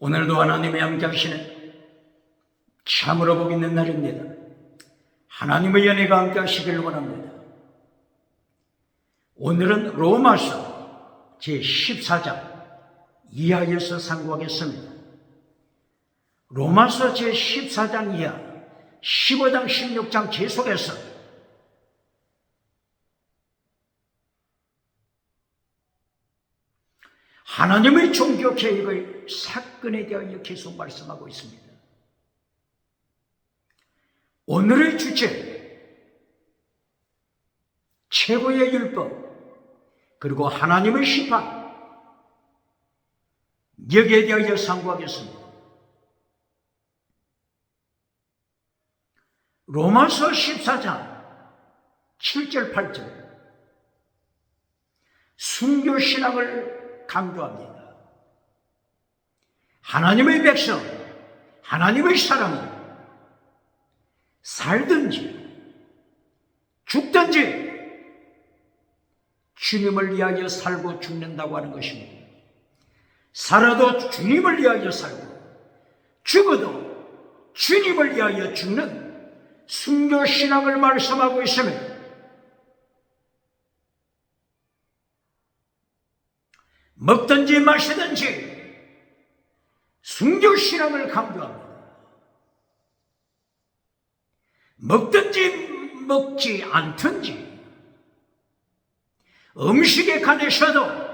오늘도 하나님의 함께 하시는 참으로 복 있는 날입니다. 하나님의 연혜가 함께 하시기를 원합니다. 오늘은 로마서 제14장 이하에서 상고하겠습니다. 로마서 제14장 이하 15장 16장 계속해서 하나님의 종교 개혁의 사건에 대하여 계속 말씀하고 있습니다. 오늘의 주제, 최고의 율법, 그리고 하나님의 심판, 여기에 대하여 상고하겠습니다. 로마서 14장 7절 8절 순교신앙을 강조합니다. 하나님의 백성, 하나님의 사람은 살든지 죽든지 주님을 위하여 살고 죽는다고 하는 것입니다. 살아도 주님을 위하여 살고 죽어도 주님을 위하여 죽는 순교신앙을 말씀하고 있습니다. 먹든지 마시든지 순교신앙을 강조합니다. 먹든지 먹지 않든지 음식에 관해서도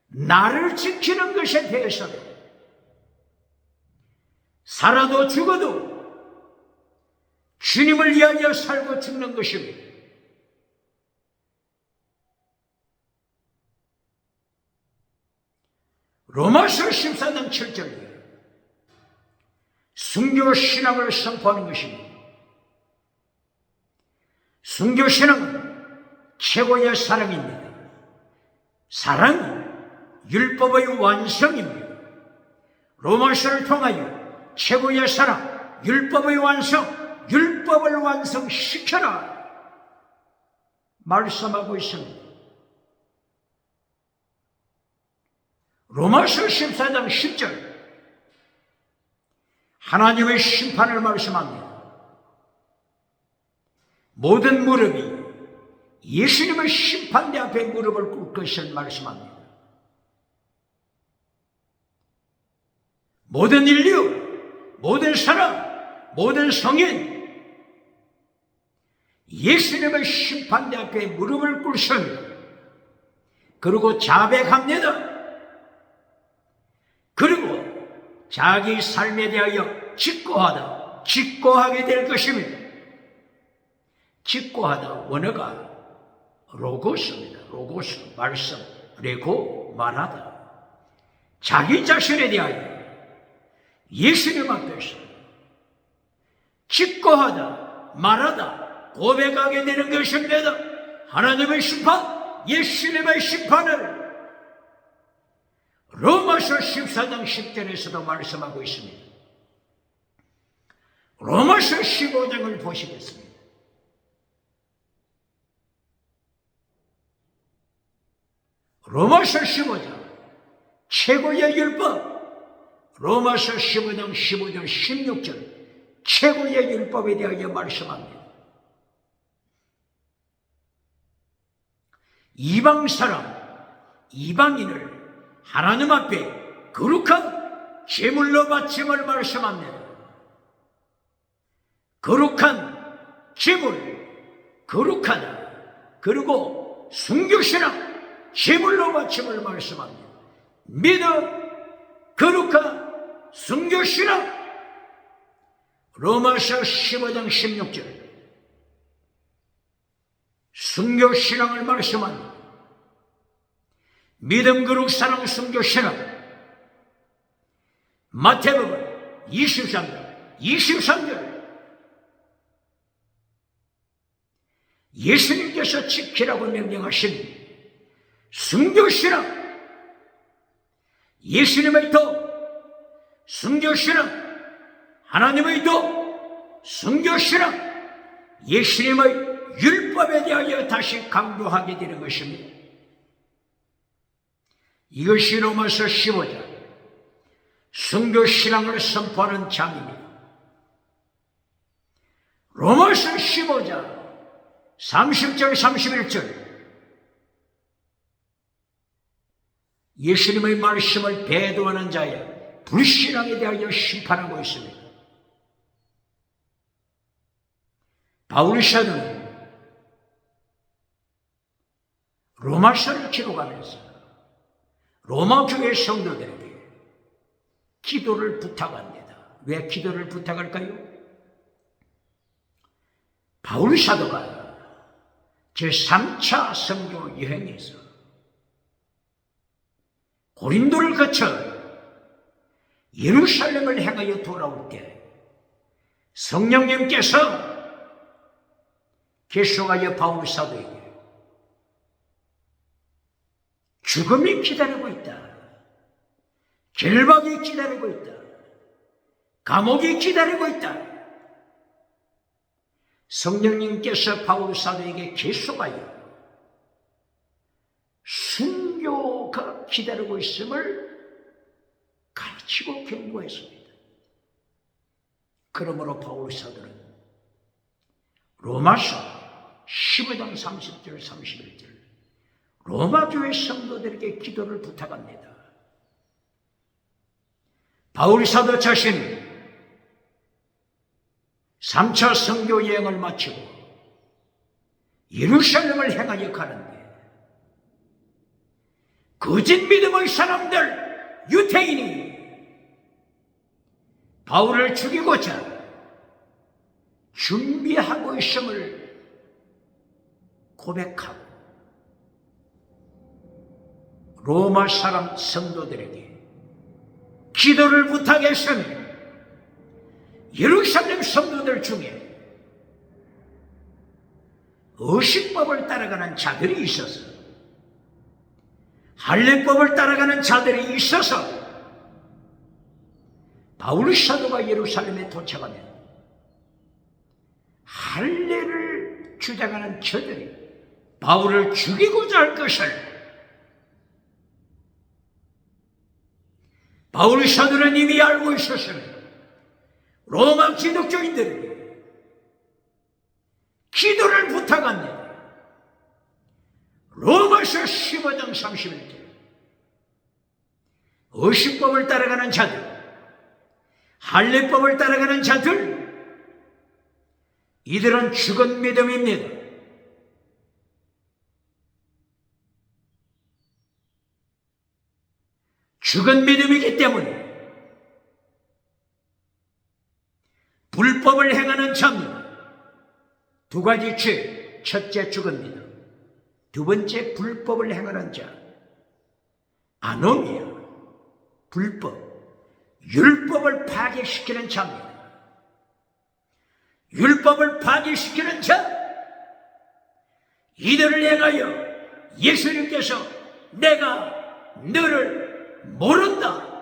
나를 지키는 것에 대해서도 살아도 죽어도 주님을 위하여 살고 죽는 것입니다. 로마서 14장 7절이에요. 순교신앙을 선포하는 것입니다. 순교신앙은 최고의 사랑입니다. 사랑은 율법의 완성입니다. 로마서를 통하여 최고의 사랑, 율법의 완성, 율법을 완성시켜라 말씀하고 있습니다. 로마서 14장 10절 하나님의 심판을 말씀합니다. 모든 무릎이 예수님의 심판대 앞에 무릎을 꿇을 것을 말씀합니다. 모든 인류, 모든 사람, 모든 성인 예수님의 심판대 앞에 무릎을 꿇습니다. 그리고 자백합니다. 그리고 자기 삶에 대하여 직고하게 될 것입니다. 직고하다 원어가 로고스입니다. 로고스, 말씀, 레고, 말하다. 자기 자신에 대하여 예수님 앞에서 직고하다, 말하다, 고백하게 되는 것입니다. 하나님의 심판, 예수님의 심판을 로마서 14장 10절에서도 말씀하고 있습니다. 로마서 15장을 보시겠습니다. 로마서 15장 최고의 율법, 로마서 15장 15절 16절 최고의 율법에 대하여 말씀합니다. 이방 사람, 이방인을 하나님 앞에 거룩한 제물로 바침을 말씀합니다. 거룩한 제물, 거룩하다. 그리고 순교신앙, 제물로 바침을 말씀합니다. 믿음, 거룩한 순교신앙. 로마서 15장 16절 순교신앙을 말씀합니다. 믿음, 거룩, 사랑, 순교신앙. 마태복음 23절 예수님께서 지키라고 명령하신 순교신앙, 예수님의 도, 순교신앙, 하나님의 도, 순교신앙, 예수님의 율법에 대하여 다시 강조하게 되는 것입니다. 이것이 로마서 15장 선교 신앙을 선포하는 장입니다. 로마서 15장 30절 31절 예수님의 말씀을 배도하는 자의 불신앙에 대하여 심판하고 있습니다. 바울 사도는 로마서를 기록하면서 로마 교회 성도들에게 기도를 부탁합니다. 왜 기도를 부탁할까요? 바울 사도가 제3차 선교 여행에서 고린도를 거쳐 예루살렘을 향하여 돌아올 때 성령님께서 계속하여 바울 사도에게 죽음이 기다리고 있다. 결박이 기다리고 있다. 감옥이 기다리고 있다. 성령님께서 바울 사도에게 계속하여 순교가 기다리고 있음을 가르치고 경고했습니다. 그러므로 바울 사도는 로마서 15장 30절 31절 로마 교회 성도들에게 기도를 부탁합니다. 바울 사도 자신은 3차 선교 여행을 마치고 예루살렘을 향하여 가는데 거짓 믿음의 사람들 유태인이 바울을 죽이고자 준비하고 있음을 고백하고 로마 사람 성도들에게 기도를 부탁했으니 예루살렘 성도들 중에 의식법을 따라가는 자들이 있어서 할례법을 따라가는 자들이 있어서 바울 사도가 예루살렘에 도착하면 할례를 주장하는 저들이 바울을 죽이고자 할 것을 바울 사도는 이미 알고 있었습니다. 로마 기독교인들에게 기도를 부탁합니다. 로마서 15장 31절 의식법을 따라가는 자들, 할례법을 따라가는 자들, 이들은 죽은 믿음입니다. 죽은 믿음이기 때문에 불법을 행하는 자입니다. 두 가지 죄, 첫째 죽은 믿음, 두 번째 불법을 행하는 자, 아노미아, 불법, 율법을 파괴시키는 자입니다. 율법을 파괴시키는 자, 이들을 향하여 예수님께서 내가 너를 모른다.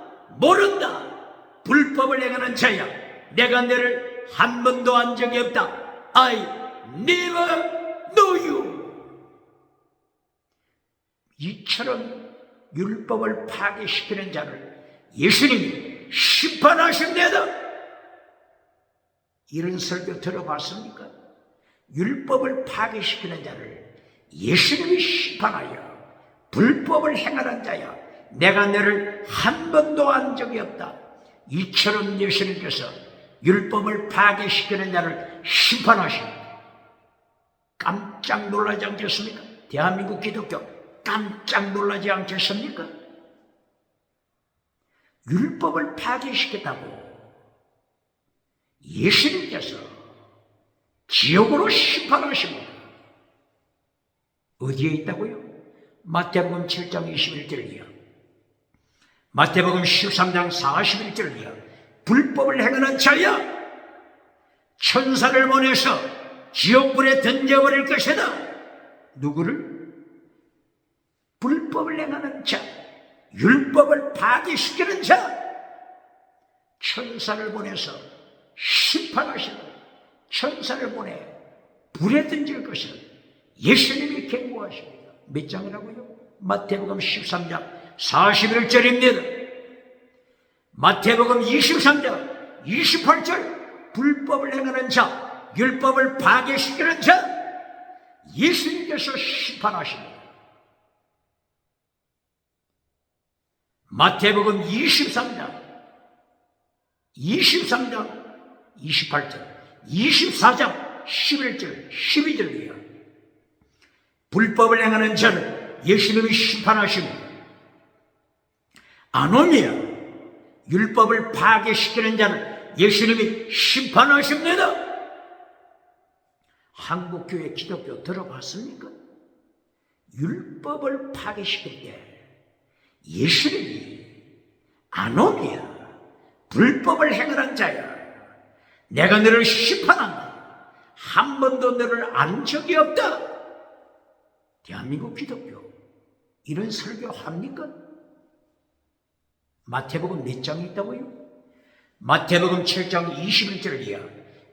불법을 행하는 자야. 내가 너를 한 번도 안 적이 없다. I never know you. 이처럼 율법을 파괴시키는 자를 예수님이 심판하십니다. 이런 설교 들어봤습니까? 율법을 파괴시키는 자를 예수님이 심판하여 불법을 행하는 자야. 내가 너를 한 번도 안 적이 없다. 이처럼 예수님께서 율법을 파괴시키는 자를 심판하십니다. 깜짝 놀라지 않겠습니까? 대한민국 기독교 깜짝 놀라지 않겠습니까? 율법을 파괴시켰다고 예수님께서 지옥으로 심판하십니다. 어디에 있다고요? 마태복음 7장 21절이요. 마태복음 13장 41절이요. 불법을 행하는 자야 천사를 보내서 지옥불에 던져버릴 것이다. 누구를? 불법을 행하는 자, 율법을 파괴시키는 자, 천사를 보내서 심판하시고 천사를 보내 불에 던질 것을 예수님이 경고하십니다. 몇 장이라고요? 마태복음 13장 41절입니다. 마태복음 23장 28절 불법을 행하는 자, 율법을 파괴시키는 자, 예수님께서 심판하십니다. 마태복음 23장 28절 24장 11절 12절이요. 불법을 행하는 자를 예수님이 심판하십니다. 아노미아 율법을 파괴시키는 자를 예수님이 심판하십니다. 한국교회 기독교 들어봤습니까? 율법을 파괴시킬 때 예수님이 아노미아 불법을 행하는 자야, 내가 너를 심판한다, 한 번도 너를 안 적이 없다. 대한민국 기독교 이런 설교 합니까? 마태복음 몇 장이 있다고요? 마태복음 7장 21절 이하,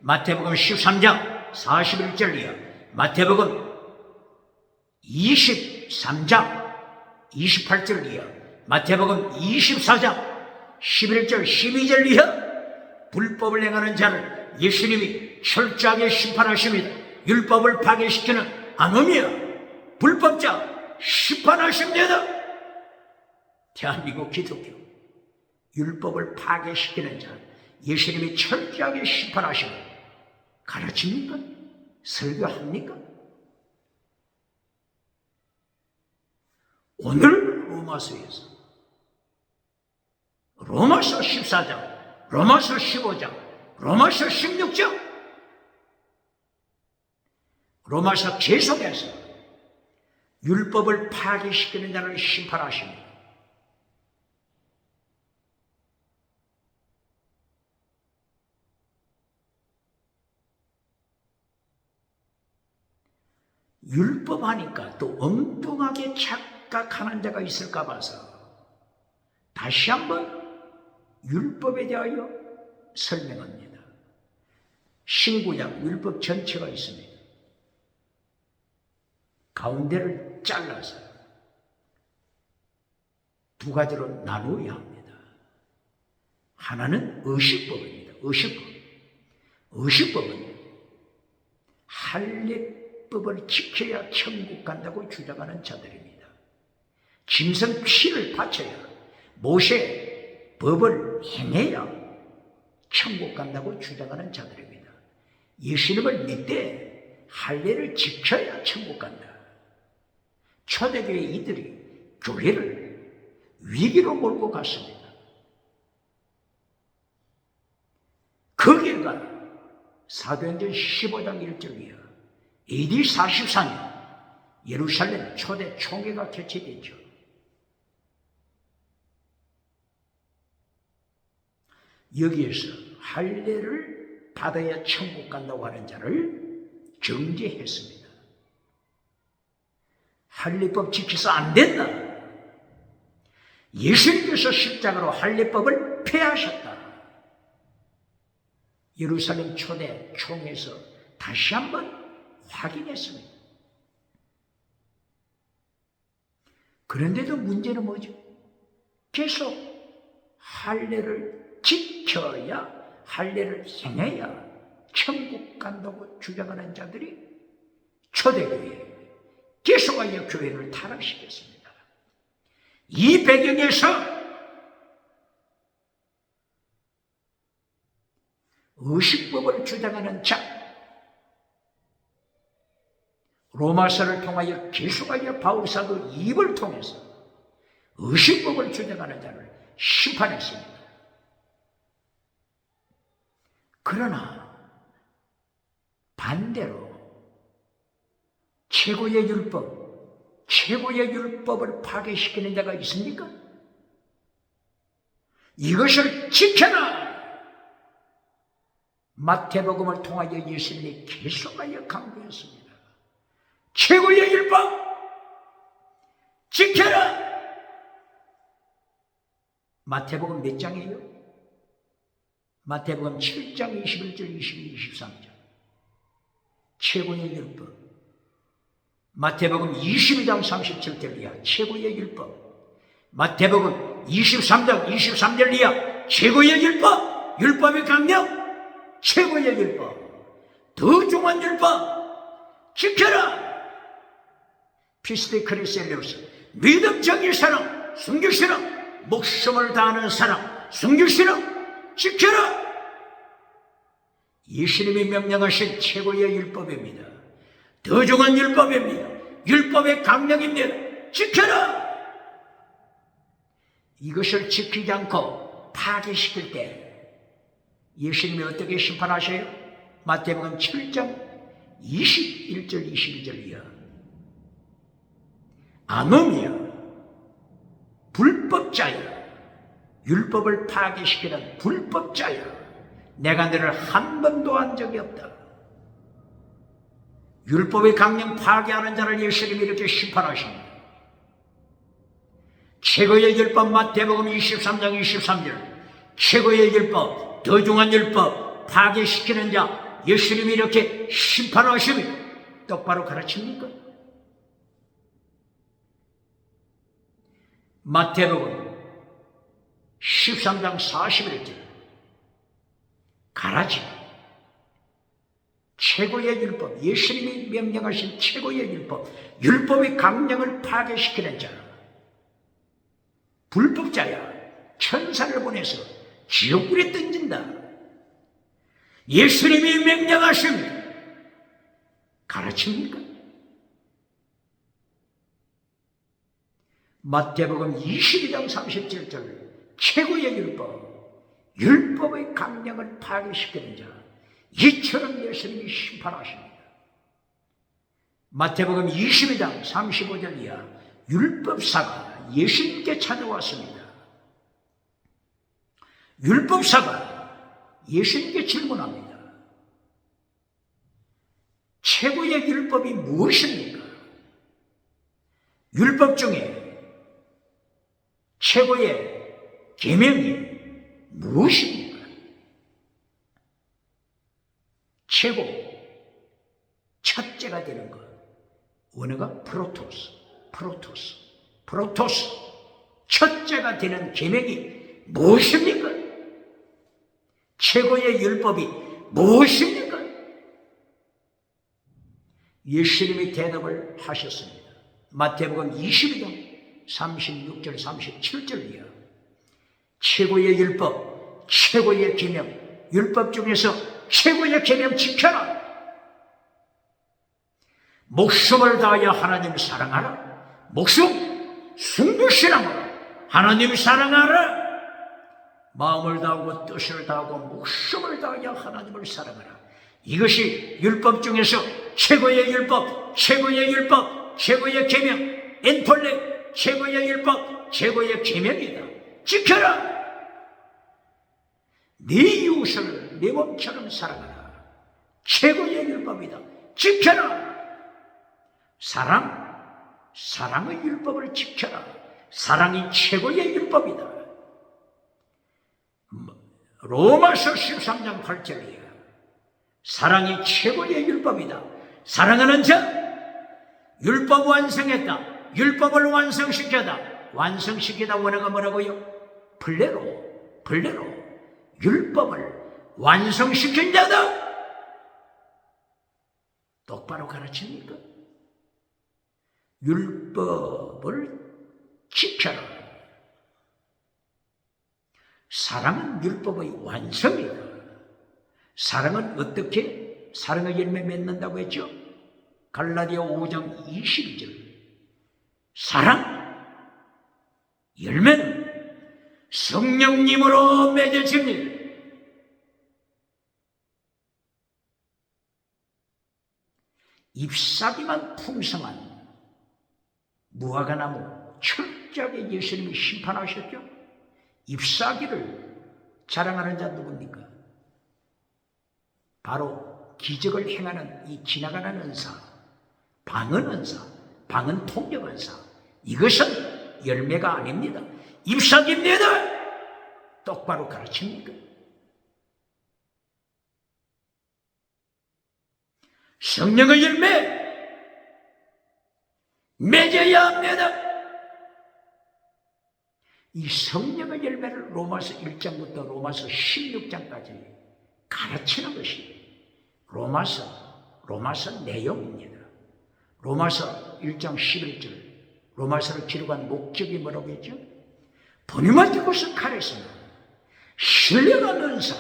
마태복음 13장 41절 이하, 마태복음 23장 28절 이하, 마태복음 24장 11절 12절 이하. 불법을 행하는 자를 예수님이 철저하게 심판하십니다. 율법을 파괴시키는 아노미아 불법자 심판하십니다. 대한민국 기독교 율법을 파괴시키는 자 예수님이 철저하게 심판하십니다. 가르칩니까? 설교합니까? 오늘 로마서 14장, 로마서 15장, 로마서 16장, 로마서 계속해서 율법을 파괴시키는 자를 심판하십니다. 율법 하니까 또 엉뚱하게 착각하는 자가 있을까 봐서 다시 한번 율법에 대하여 설명합니다. 신구약 율법 전체가 있습니다. 가운데를 잘라서 두 가지로 나누어야 합니다. 하나는 의식법입니다. 의식법은 할례법을 지켜야 천국 간다고 주장하는 자들입니다. 짐승 피를 바쳐야, 모세 법을 행해야 천국 간다고 주장하는 자들입니다. 예수님을 믿되 할례를 지켜야 천국 간다. 초대교회 이들이 교회를 위기로 몰고 갔습니다. 거기가 사도행전 15장 1절 이하 AD 44년 예루살렘 초대 총회가 개최됐죠. 여기에서 할례를 받아야 천국 간다고 하는 자를 정죄했습니다. 할례법 지켜서 안 된다. 예수님께서 십자가로 할례법을 폐하셨다. 예루살렘 초대 총회에서 다시 한번 확인했습니다. 그런데도 문제는 뭐죠? 계속 할례를 지켜야, 할례를 행해야 천국 간다고 주장하는 자들이 초대교회에 계속하여 교회를 타락시켰습니다. 이 배경에서 의식법을 주장하는 자, 로마서를 통하여 계속하여 바울사도 입을 통해서 의식법을 주장하는 자를 심판했습니다. 그러나 반대로 최고의 율법을 파괴시키는 자가 있습니까? 이것을 지켜라! 마태복음을 통하여 예수님이 계속하여 강조했습니다. 최고의 율법 지켜라! 마태복음 몇 장이에요? 마태복음 7장 21절, 22, 23절. 최고의 율법. 마태복음 22장 37절 이하 최고의 율법. 마태복음 23장 23절 이하 최고의 율법, 율법의 강령, 최고의 율법, 더 중한 율법 지켜라. 피스데 크리셀레우스, 믿음, 정의, 사랑, 순교 신앙, 목숨을 다하는 사랑, 순교 신앙 지켜라. 예수님이 명령하신 최고의 율법입니다. 더 중한 율법입니다. 율법의 강령입니다. 지켜라. 이것을 지키지 않고 파괴시킬 때 예수님이 어떻게 심판하셔요? 마태복음 7장 21절 22절 이하 아노미야, 불법자야, 율법을 파괴시키는 불법자야, 내가 너를 한 번도 한 적이 없다. 율법의 강령 파괴하는 자를 예수님이 이렇게 심판하십니다. 최고의 율법 마태복음 23장 23절, 최고의 율법, 더 중한 율법 파괴시키는 자 예수님이 이렇게 심판하십니다. 똑바로 가르칩니까? 마태복음 13장 41절, 가라지, 최고의 율법, 예수님이 명령하신 최고의 율법, 율법의 강령을 파괴시키는 자, 불법자야, 천사를 보내서 지옥불에 던진다. 예수님이 명령하십니다. 가르칩니까? 마태복음 22장 37절, 최고의 율법, 율법의 강령을 파괴시키는 자, 이처럼 예수님이 심판하십니다. 마태복음 22장 35절 이하 율법사가 예수님께 찾아왔습니다. 율법사가 예수님께 질문합니다. 최고의 율법이 무엇입니까? 율법 중에 최고의 계명이 무엇입니까? 최고, 첫째가 되는 것, 원어가 프로토스, 첫째가 되는 계명이 무엇입니까? 최고의 율법이 무엇입니까? 예수님이 대답을 하셨습니다. 마태복음 22장 36절 37절 이하 최고의 율법, 최고의 계명, 율법 중에서 최고의 계명 지켜라. 목숨을 다하여 하나님을 사랑하라. 목숨, 순교신앙으로 하나님 사랑하라. 마음을 다하고 뜻을 다하고 목숨을 다하여 하나님을 사랑하라. 이것이 율법 중에서 최고의 율법, 최고의 율법, 최고의 계명, 엔폴레, 최고의 율법, 최고의 계명이다. 지켜라. 네 이웃을 네 몸처럼 사랑하라. 최고의 율법이다. 지켜라. 사랑의 율법을 지켜라. 사랑이 최고의 율법이다. 로마서 13장 8절이야. 사랑이 최고의 율법이다. 사랑하는 자, 율법 완성했다. 율법을 완성시켰다. 완성시키다 원어가 뭐라고요? 플레로. 율법을 완성시킨 자다. 똑바로 가르칩니까? 율법을 지켜라. 사랑은 율법의 완성이다. 사랑은 어떻게 사랑의 열매 맺는다고 했죠? 갈라디아 5장 22절. 사랑, 열매는 성령님으로 맺어집니다. 잎사귀만 풍성한 무화과나무 철저하게 예수님이 심판하셨죠? 잎사귀를 자랑하는 자 누굽니까? 바로 기적을 행하는 이 지나가는 은사, 방언 은사, 방언 통역 은사. 이것은 열매가 아닙니다. 잎사귀입니다. 똑바로 가르칩니까? 성령의 열매 맺어야 합니다. 이 성령의 열매를 로마서 1장부터 로마서 16장까지 가르치는 것이 로마서 내용입니다. 로마서 1장 11절 로마서를 기록한 목적이 뭐라고 했죠? 본인만 것을 가르치는 신뢰가 는사,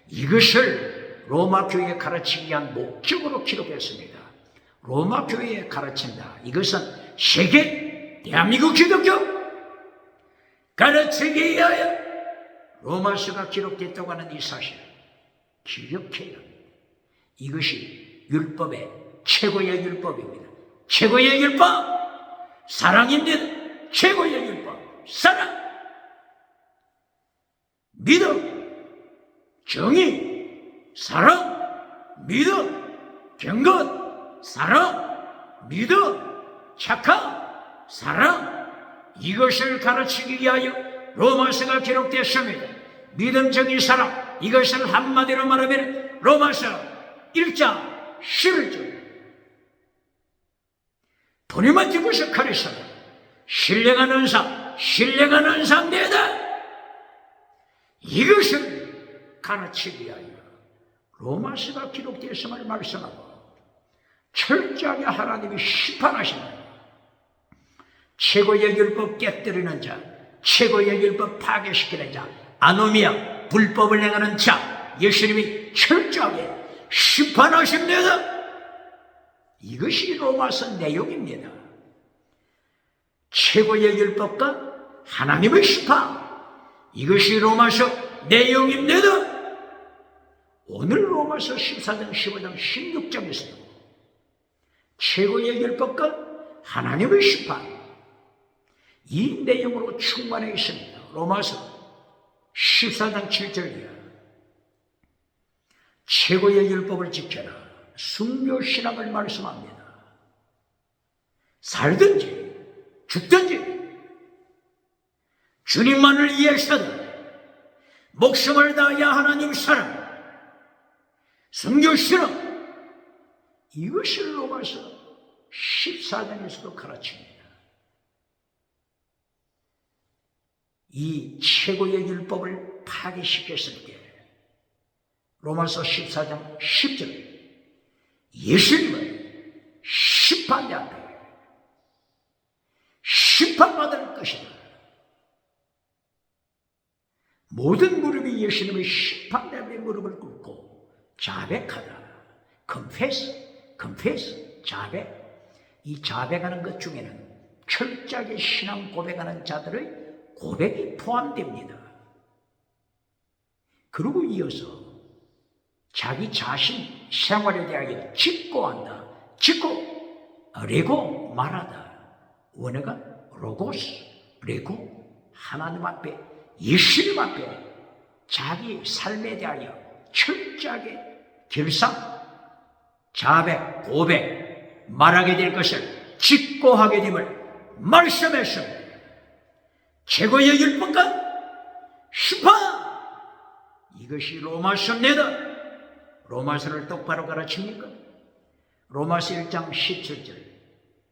이것을 로마 교회에 가르치기 위한 목적으로 기록했습니다. 로마 교회에 가르친다. 이것은 세계 대한민국 기독교 가르치기 위하여 로마서가 기록됐다고 하는 이 사실 기억해야 합니다. 이것이 율법의 최고의 율법입니다. 최고의 율법 사랑입니다. 최고의 율법 사랑, 믿음, 정의, 사랑, 믿음, 경건, 사랑, 믿음, 착함, 사랑, 이것을 가르치기 위하여 로마서가 기록됐습니다. 믿음, 정의, 사랑, 이것을 한마디로 말하면 로마서 1장 11절 본인만 죽어서 가르쳐라. 신뢰가 는사입니다. 이것을 가르치기 위하여 로마서가 기록되었음을 말씀하고 철저하게 하나님이 심판하신다. 최고의 율법 깨뜨리는 자, 최고의 율법 파괴시키는 자, 아노미아 불법을 행하는 자, 예수님이 철저하게 심판하십니다. 이것이 로마서 내용입니다. 최고의 율법과 하나님의 심판, 이것이 로마서 내용입니다. 오늘 로마서 14장, 15장, 16장에서도 최고의 율법과 하나님의 심판, 이 내용으로 충만해 있습니다. 로마서 14장 7절이야. 최고의 율법을 지켜라. 순교신앙을 말씀합니다. 살든지 죽든지 주님만을 위해서든 목숨을 다하여 하나님 사랑, 순교신앙, 이것을 로마서 14장에서도 가르칩니다. 이 최고의 율법을 파괴시켰을 때 로마서 14장 10절 예수님은 심판대 앞에 심판받을 것이다. 모든 무릎이 예수님의 심판대 앞에 무릎을 꿇고 자백하다. confess, 자백. 이 자백하는 것 중에는 철저하게 신앙 고백하는 자들의 고백이 포함됩니다. 그리고 이어서 자기 자신 생활에 대하여 직고한다. 직고, 레고, 말하다. 원어가 로고스, 레고, 하나님 앞에, 예수님 앞에 자기 삶에 대하여 철저하게 결상, 자백, 고백, 말하게 될 것을 직고하게 됨을 말씀했습니다. 최고의 율법과 심판, 이것이 로마서입니다. 로마서를 똑바로 가르칩니까? 로마서 1장 17절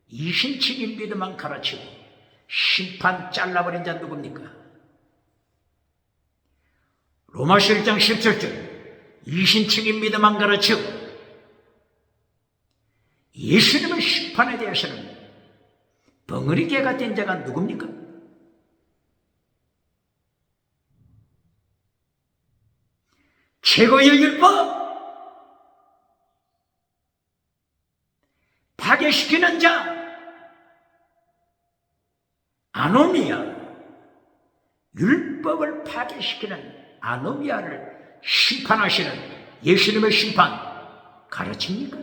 이신칭인 믿음만 가르치고 심판 잘라버린 자 누굽니까? 로마서 1장 17절 이신칭인 믿음만 가르치고 예수님의 심판에 대해서는 벙어리 개가 된 자가 누굽니까? 최고의 율법 파괴시키는 자, 아노미아, 율법을 파괴시키는 아노미아를 심판하시는 예수님의 심판 가르칩니까?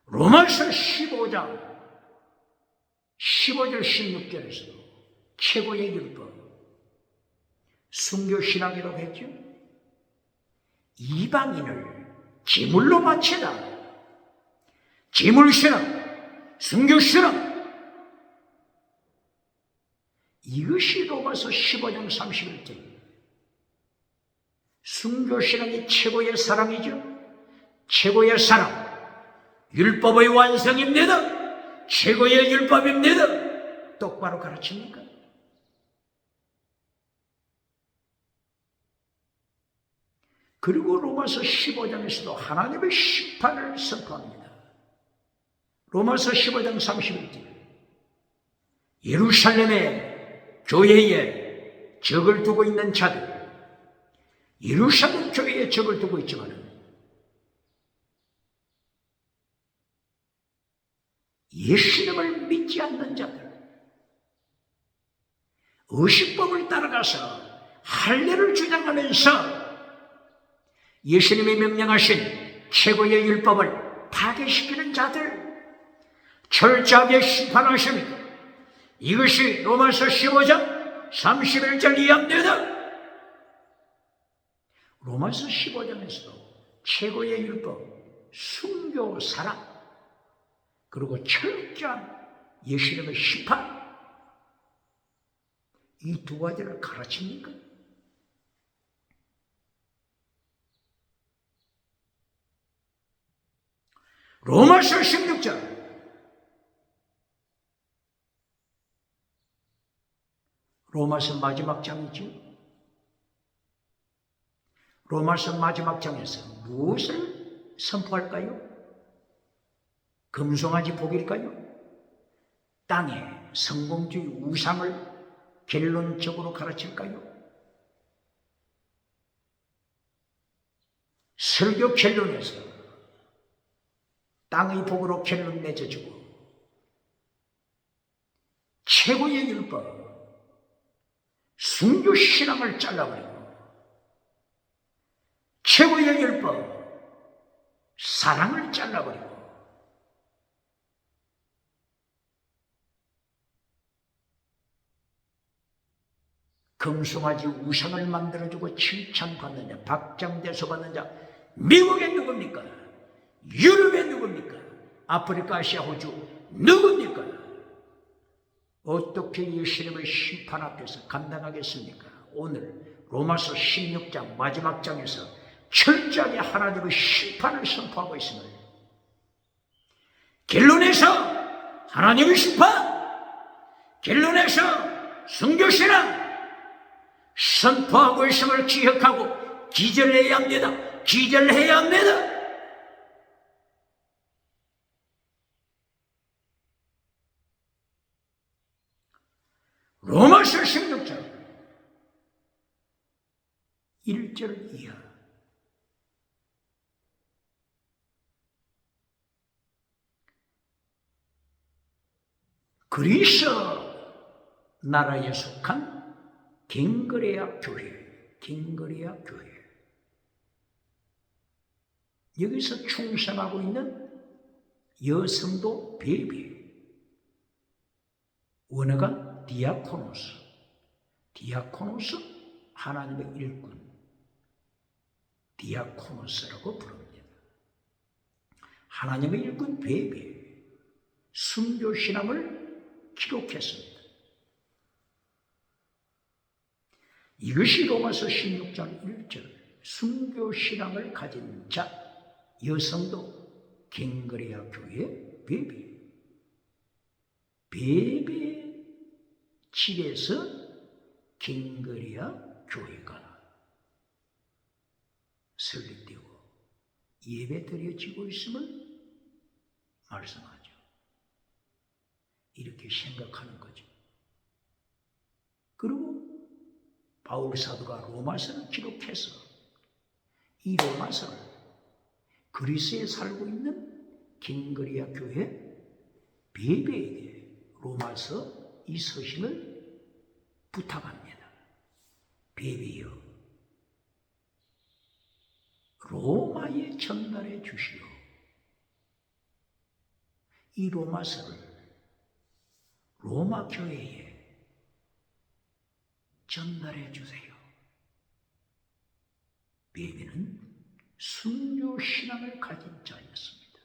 로마서 15장 15절 16절에서도 최고의 율법 순교신앙이라고 했죠. 이방인을 제물로 바치다. 제물신앙, 순교신앙, 이것이 로마서 15장 31절 순교신앙이 최고의 사랑이죠. 최고의 사랑, 율법의 완성입니다. 최고의 율법입니다. 똑바로 가르칩니까? 그리고 로마서 15장에서도 하나님의 심판을 선포합니다. 로마서 15장 31절 예루살렘의 교회에 적을 두고 있는 자들, 예루살렘 교회에 적을 두고 있지만 예수님을 믿지 않는 자들, 의식법을 따라가서 할례를 주장하면서 예수님이 명령하신 최고의 율법을 파괴시키는 자들 철저하게 심판하십니다. 이것이 로마서 15장 31절 이하입니다. 로마서 15장에서도 최고의 율법, 순교 사랑, 그리고 철저한 예수님의 심판, 이 두 가지를 가르칩니까? 로마서 16장 로마서 마지막 장이죠. 로마서 마지막 장에서 무엇을 선포할까요? 금송아지 복일까요? 땅에 성공주의 우상을 결론적으로 가르칠까요? 설교 결론에서 땅의 복으로 결론 맺어주고 최고의 율법 순교 신앙을 잘라버리고 최고의 율법 사랑을 잘라버리고 금송아지 우상을 만들어주고 칭찬받는 자, 박장대소 받는 자, 미국에 누굽니까? 유럽에 누굽니까? 아프리카, 아시아, 호주 누굽니까? 어떻게 예수님의 심판 앞에서 감당하겠습니까? 오늘 로마서 16장 마지막 장에서 철저하게 하나님의 심판을 선포하고 있음을, 결론에서 하나님의 심판, 결론에서 순교신앙 선포하고 있음을 기억하고 기절해야 합니다. 기절해야 합니다. 로마서 16장 1절 이하 그리스 나라에 속한 갱그레아 교회, 갱그레아 교회, 여기서 충성하고 있는 여성도 베베, 원어가 디아코노스, 디아코노스 하나님의 일꾼, 디아코노스라고 부릅니다. 하나님의 일꾼 베베, 순교신앙을 기록했습니다. 이것이 로마서 16장 1절 순교신앙을 가진 자, 여성도 갱그레아 교회 베베, 베베 집에서 갱그레아 교회가 설립되고 예배 드려지고 있음을 말씀하죠. 이렇게 생각하는 거죠. 그리고 바울 사도가 로마서를 기록해서 이 로마서를 그리스에 살고 있는 갱그레아 교회 베베에게 로마서 이 서신을 부탁합니다. 베베여, 로마에 전달해 주시오. 이 로마서를 로마 교회에 전달해 주세요. 베베는 순교 신앙을 가진 자였습니다.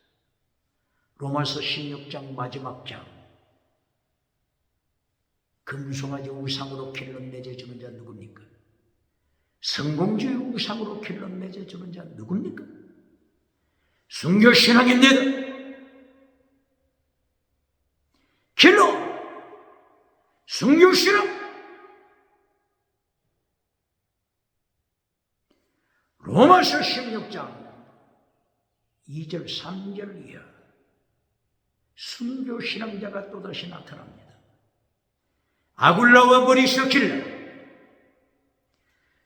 로마서 16장 마지막 장, 금송아지 우상으로 결론 맺어주는 자 누굽니까? 성공주의 우상으로 결론 맺어주는 자 누굽니까? 순교 신앙입니다. 순교신앙. 로마서 16장 2절 3절 이하 순교신앙자가 또다시 나타납니다. 아굴라와 브리스길라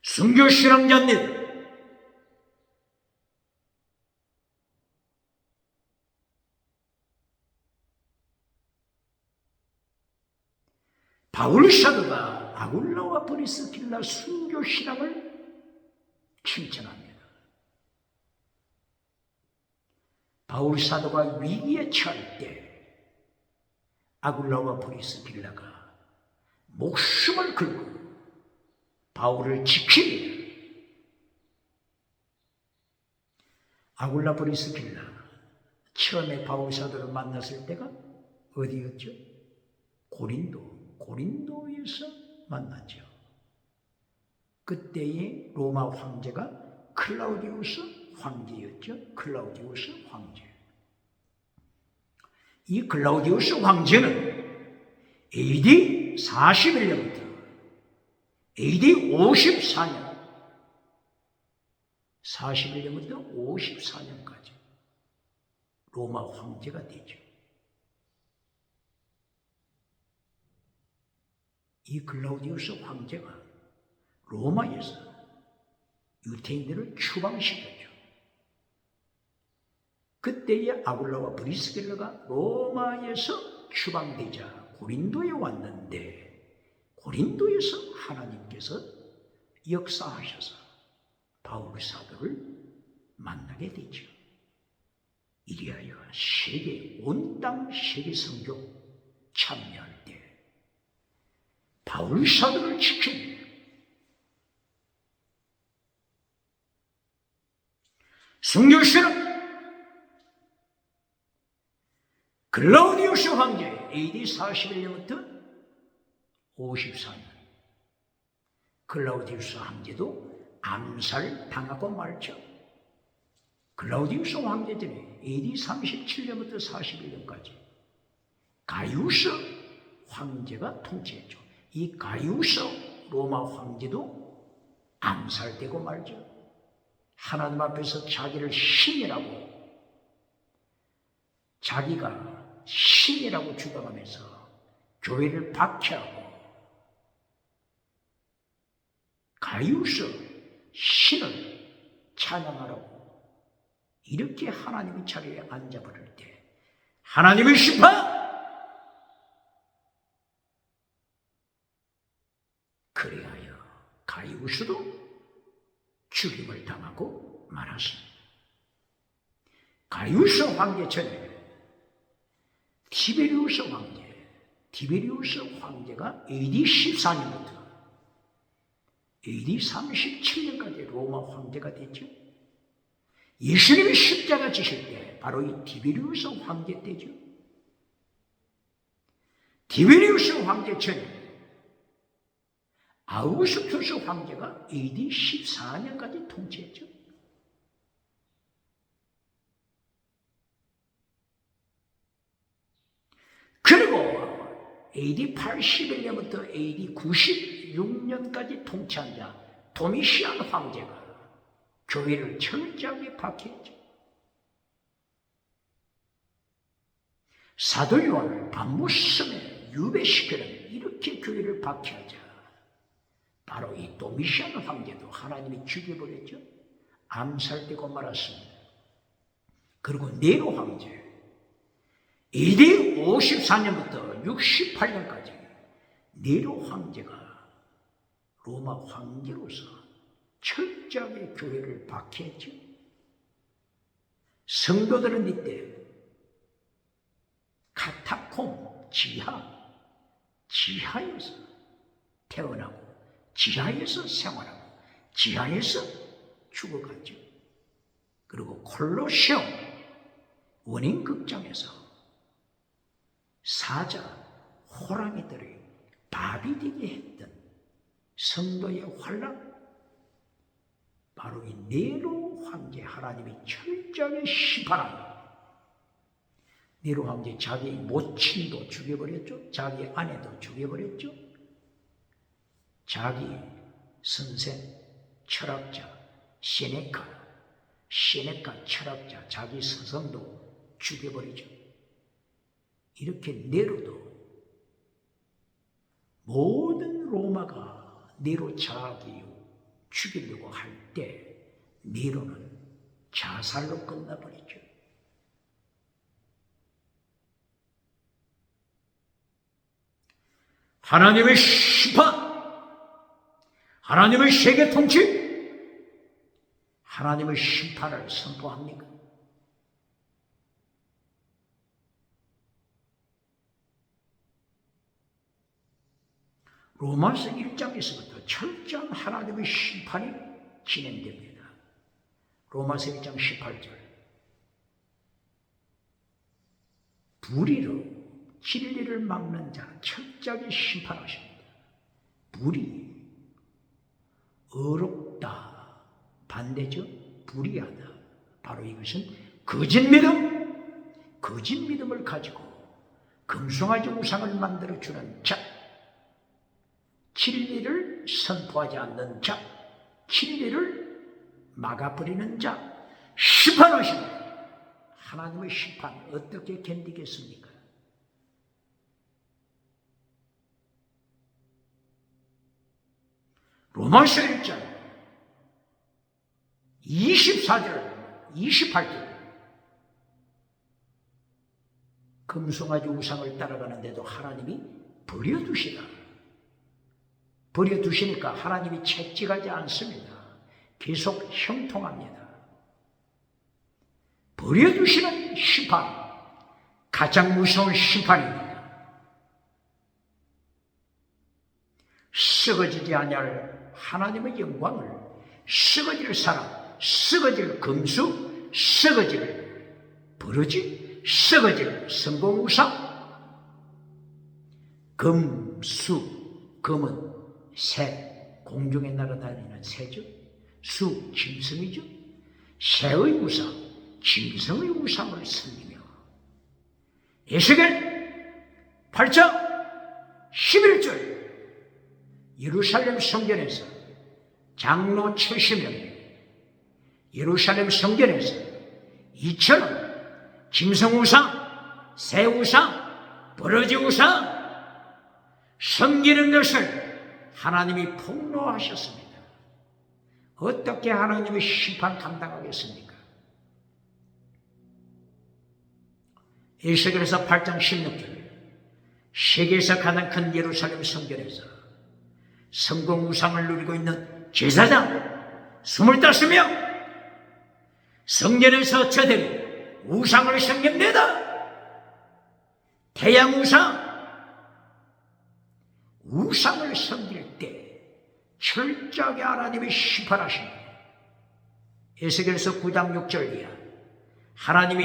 순교신앙자입니다. 바울 사도가 아굴라와 브리스길라 순교신앙을 칭찬합니다. 바울 사도가 위기에 처할 때 아굴라와 브리스길라가 목숨을 걸고 바울을 지킵니다. 아굴라 브리스길라 처음에 바울 사도를 만났을 때가 어디였죠? 고린도에서 만났죠. 그때의 로마 황제가 클라우디우스 황제였죠. 클라우디우스 황제. 이 클라우디우스 황제는 AD 41년부터 AD 41년부터 54년까지 로마 황제가 되죠. 이 클라우디우스 황제가 로마에서 유대인들을 추방시켰죠. 그때의 아굴라와 브리스길라가 로마에서 추방되자 고린도에 왔는데 고린도에서 하나님께서 역사하셔서 바울 사도를 만나게 되죠. 이리하여 온 땅 세계 선교 참여할 때 바울 사도를 지킵니다. 순교신앙. 클라우디우스 황제 AD 41년부터 54년 클라우디우스 황제도 암살당하고 말죠. 클라우디우스 황제 전에 AD 37년부터 41년까지 가이우스 황제가 통치했죠. 이 가이우스 로마 황제도 암살되고 말죠. 하나님 앞에서 자기를 신이라고 자기가 신이라고 주장하면서 교회를 박해하고 가이우스 신을 찬양하라고 이렇게 하나님의 자리에 앉아버릴 때 하나님의 심판! 그리하여 가이우스도 죽임을 당하고 말았습니다. 가이우스 황제 전에 티베리우스 황제가 AD 14년부터 AD 37년까지 로마 황제가 됐죠. 예수님이 십자가 지실 때 바로 이 티베리우스 황제 때죠. 티베리우스 황제 전에 아우구스투스 황제가 AD 14년까지 통치했죠. 그리고 AD 81년부터 AD 96년까지 통치한 자 도미시안 황제가 교회를 철저하게 박해했죠. 사도 요한을 밤무섬에 유배시키는 이렇게 교회를 박해하자 바로 이 도미시안 황제도 하나님이 죽여버렸죠. 암살되고 말았습니다. 그리고 네로 황제 AD 54년부터 68년까지 네로 황제가 로마 황제로서 철저하게 교회를 박해했죠. 성도들은 이때 카타콤 지하에서 태어나고 지하에서 생활하고 지하에서 죽어갔죠. 그리고 콜로세움 원인극장에서 사자, 호랑이들이 밥이 되게 했던 성도의 환란, 바로 이 네로 황제 하나님이 철저하게 심판합니다. 네로 황제 자기 모친도 죽여버렸죠. 자기 아내도 죽여버렸죠. 자기 선생, 철학자, 시네카 철학자, 자기 스승도 죽여버리죠. 이렇게 네로도 모든 로마가 네로 자기 죽이려고 할 때 네로는 자살로 끝나버리죠. 하나님의 심판, 하나님의 세계 통치, 하나님의 심판을 선포합니까? 로마서 1장에서부터 철저한 하나님의 심판이 진행됩니다. 로마서 1장 18절. 불의로 진리를 막는 자 철저하게 심판하십니다. 불의, 어렵다, 반대죠. 불의하다. 바로 이것은 거짓 믿음을 가지고 금송아지 우상을 만들어주는 자, 진리를 선포하지 않는 자, 진리를 막아버리는 자, 심판하십니다. 하나님의 심판 어떻게 견디겠습니까? 로마서 1장 24절, 28절. 금송아지 우상을 따라가는데도 하나님이 버려두시니까 하나님이 채찍하지 않습니다. 계속 형통합니다. 버려두시는 심판, 가장 무서운 심판입니다. 썩어지지 아니할 하나님의 영광을 썩어질 사람, 썩어질 금수, 썩어질 버러지, 썩어질 성공우상. 금수, 금은 새, 공중에 날아다니는 새죠. 수, 짐승이죠. 새의 우상, 짐승의 우상을 섬기며 에스겔 8장 11절. 예루살렘 성전에서 장로 70명, 예루살렘 성전에서 2,000원, 짐승 우상, 새 우상, 버러지 우상 섬기는 것을 하나님이 폭로하셨습니다. 어떻게 하나님의 심판 감당하겠습니까? 에스겔서 8장 16절. 세계에서 가장 큰 예루살렘 성전에서 성공 우상을 누리고 있는 제사장 25명, 성전에서 저들이 우상을 섬깁니다. 태양 우상을 섬길 때 철저하게 하나님이 심판하십니다. 에스겔서 9장 6절 이하. 하나님이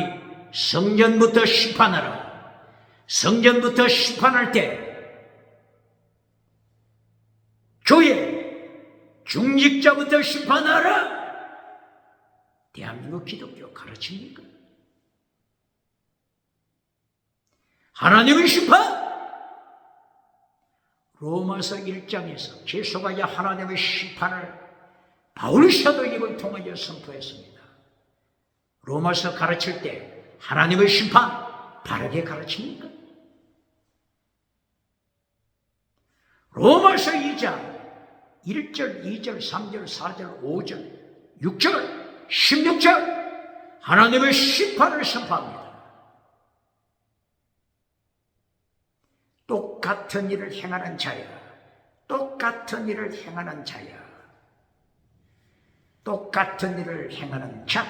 성전부터 심판하라. 성전부터 심판할 때 교회 중직자부터 심판하라. 대한민국 기독교 가르칩니까? 하나님의 심판. 로마서 1장에서 계속하여 하나님의 심판을 바울 사도에게 통하여 선포했습니다. 로마서 가르칠 때 하나님의 심판 바르게 가르칩니까? 로마서 2장 1절, 2절, 3절, 4절, 5절, 6절, 16절 하나님의 심판을 선포합니다. 똑같은 일을 행하는 자야, 똑같은 일을 행하는 자야, 똑같은 일을 행하는 자,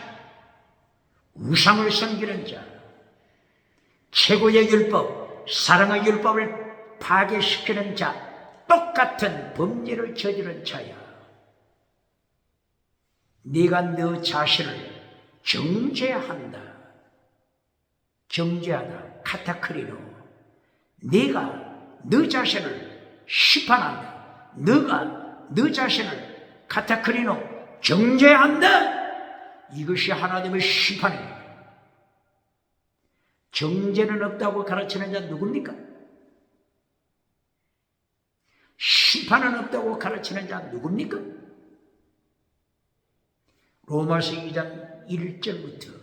우상을 섬기는 자, 최고의 율법, 사랑의 율법을 파괴시키는 자, 똑같은 범죄를 저지른 자야. 네가 너 자신을 정죄하다, 카타크리노. 네가 너 자신을 심판한다. 너가 너 자신을 카타크리노 정죄한다. 이것이 하나님의 심판입니다. 정죄는 없다고 가르치는 자 누굽니까? 심판은 없다고 가르치는 자 누굽니까? 로마서 2장 1절부터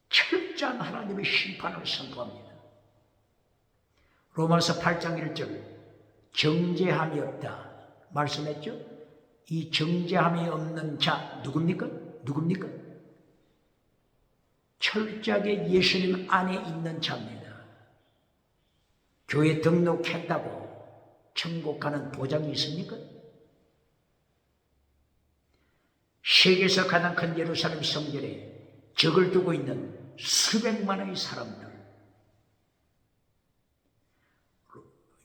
철저한 하나님의 심판을 선포합니다. 로마서 8장 1절 정죄함이 없다 말씀했죠? 이 정죄함이 없는 자 누굽니까? 누굽니까? 철저하게 예수님 안에 있는 자입니다. 교회 등록했다고 천국 가는 보장이 있습니까? 세계에서 가장 큰 예루살렘 성전에 적을 두고 있는 수백만의 사람들,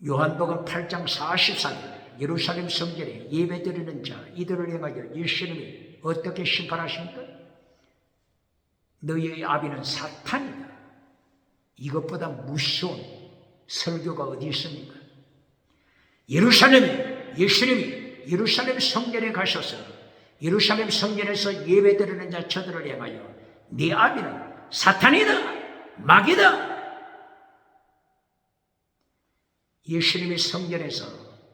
요한복음 8장 44절 예루살렘 성전에 예배드리는 자 이들을 향하여 예수님이 어떻게 심판하십니까? 너희의 아비는 사탄이다. 이것보다 무서운 설교가 어디 있습니까? 예수님이 예루살렘 성전에 가셔서 예루살렘 성전에서 예배드리는 자 저들을 향하여 네 아비는 사탄이다, 마귀다. 예수님이 성전에서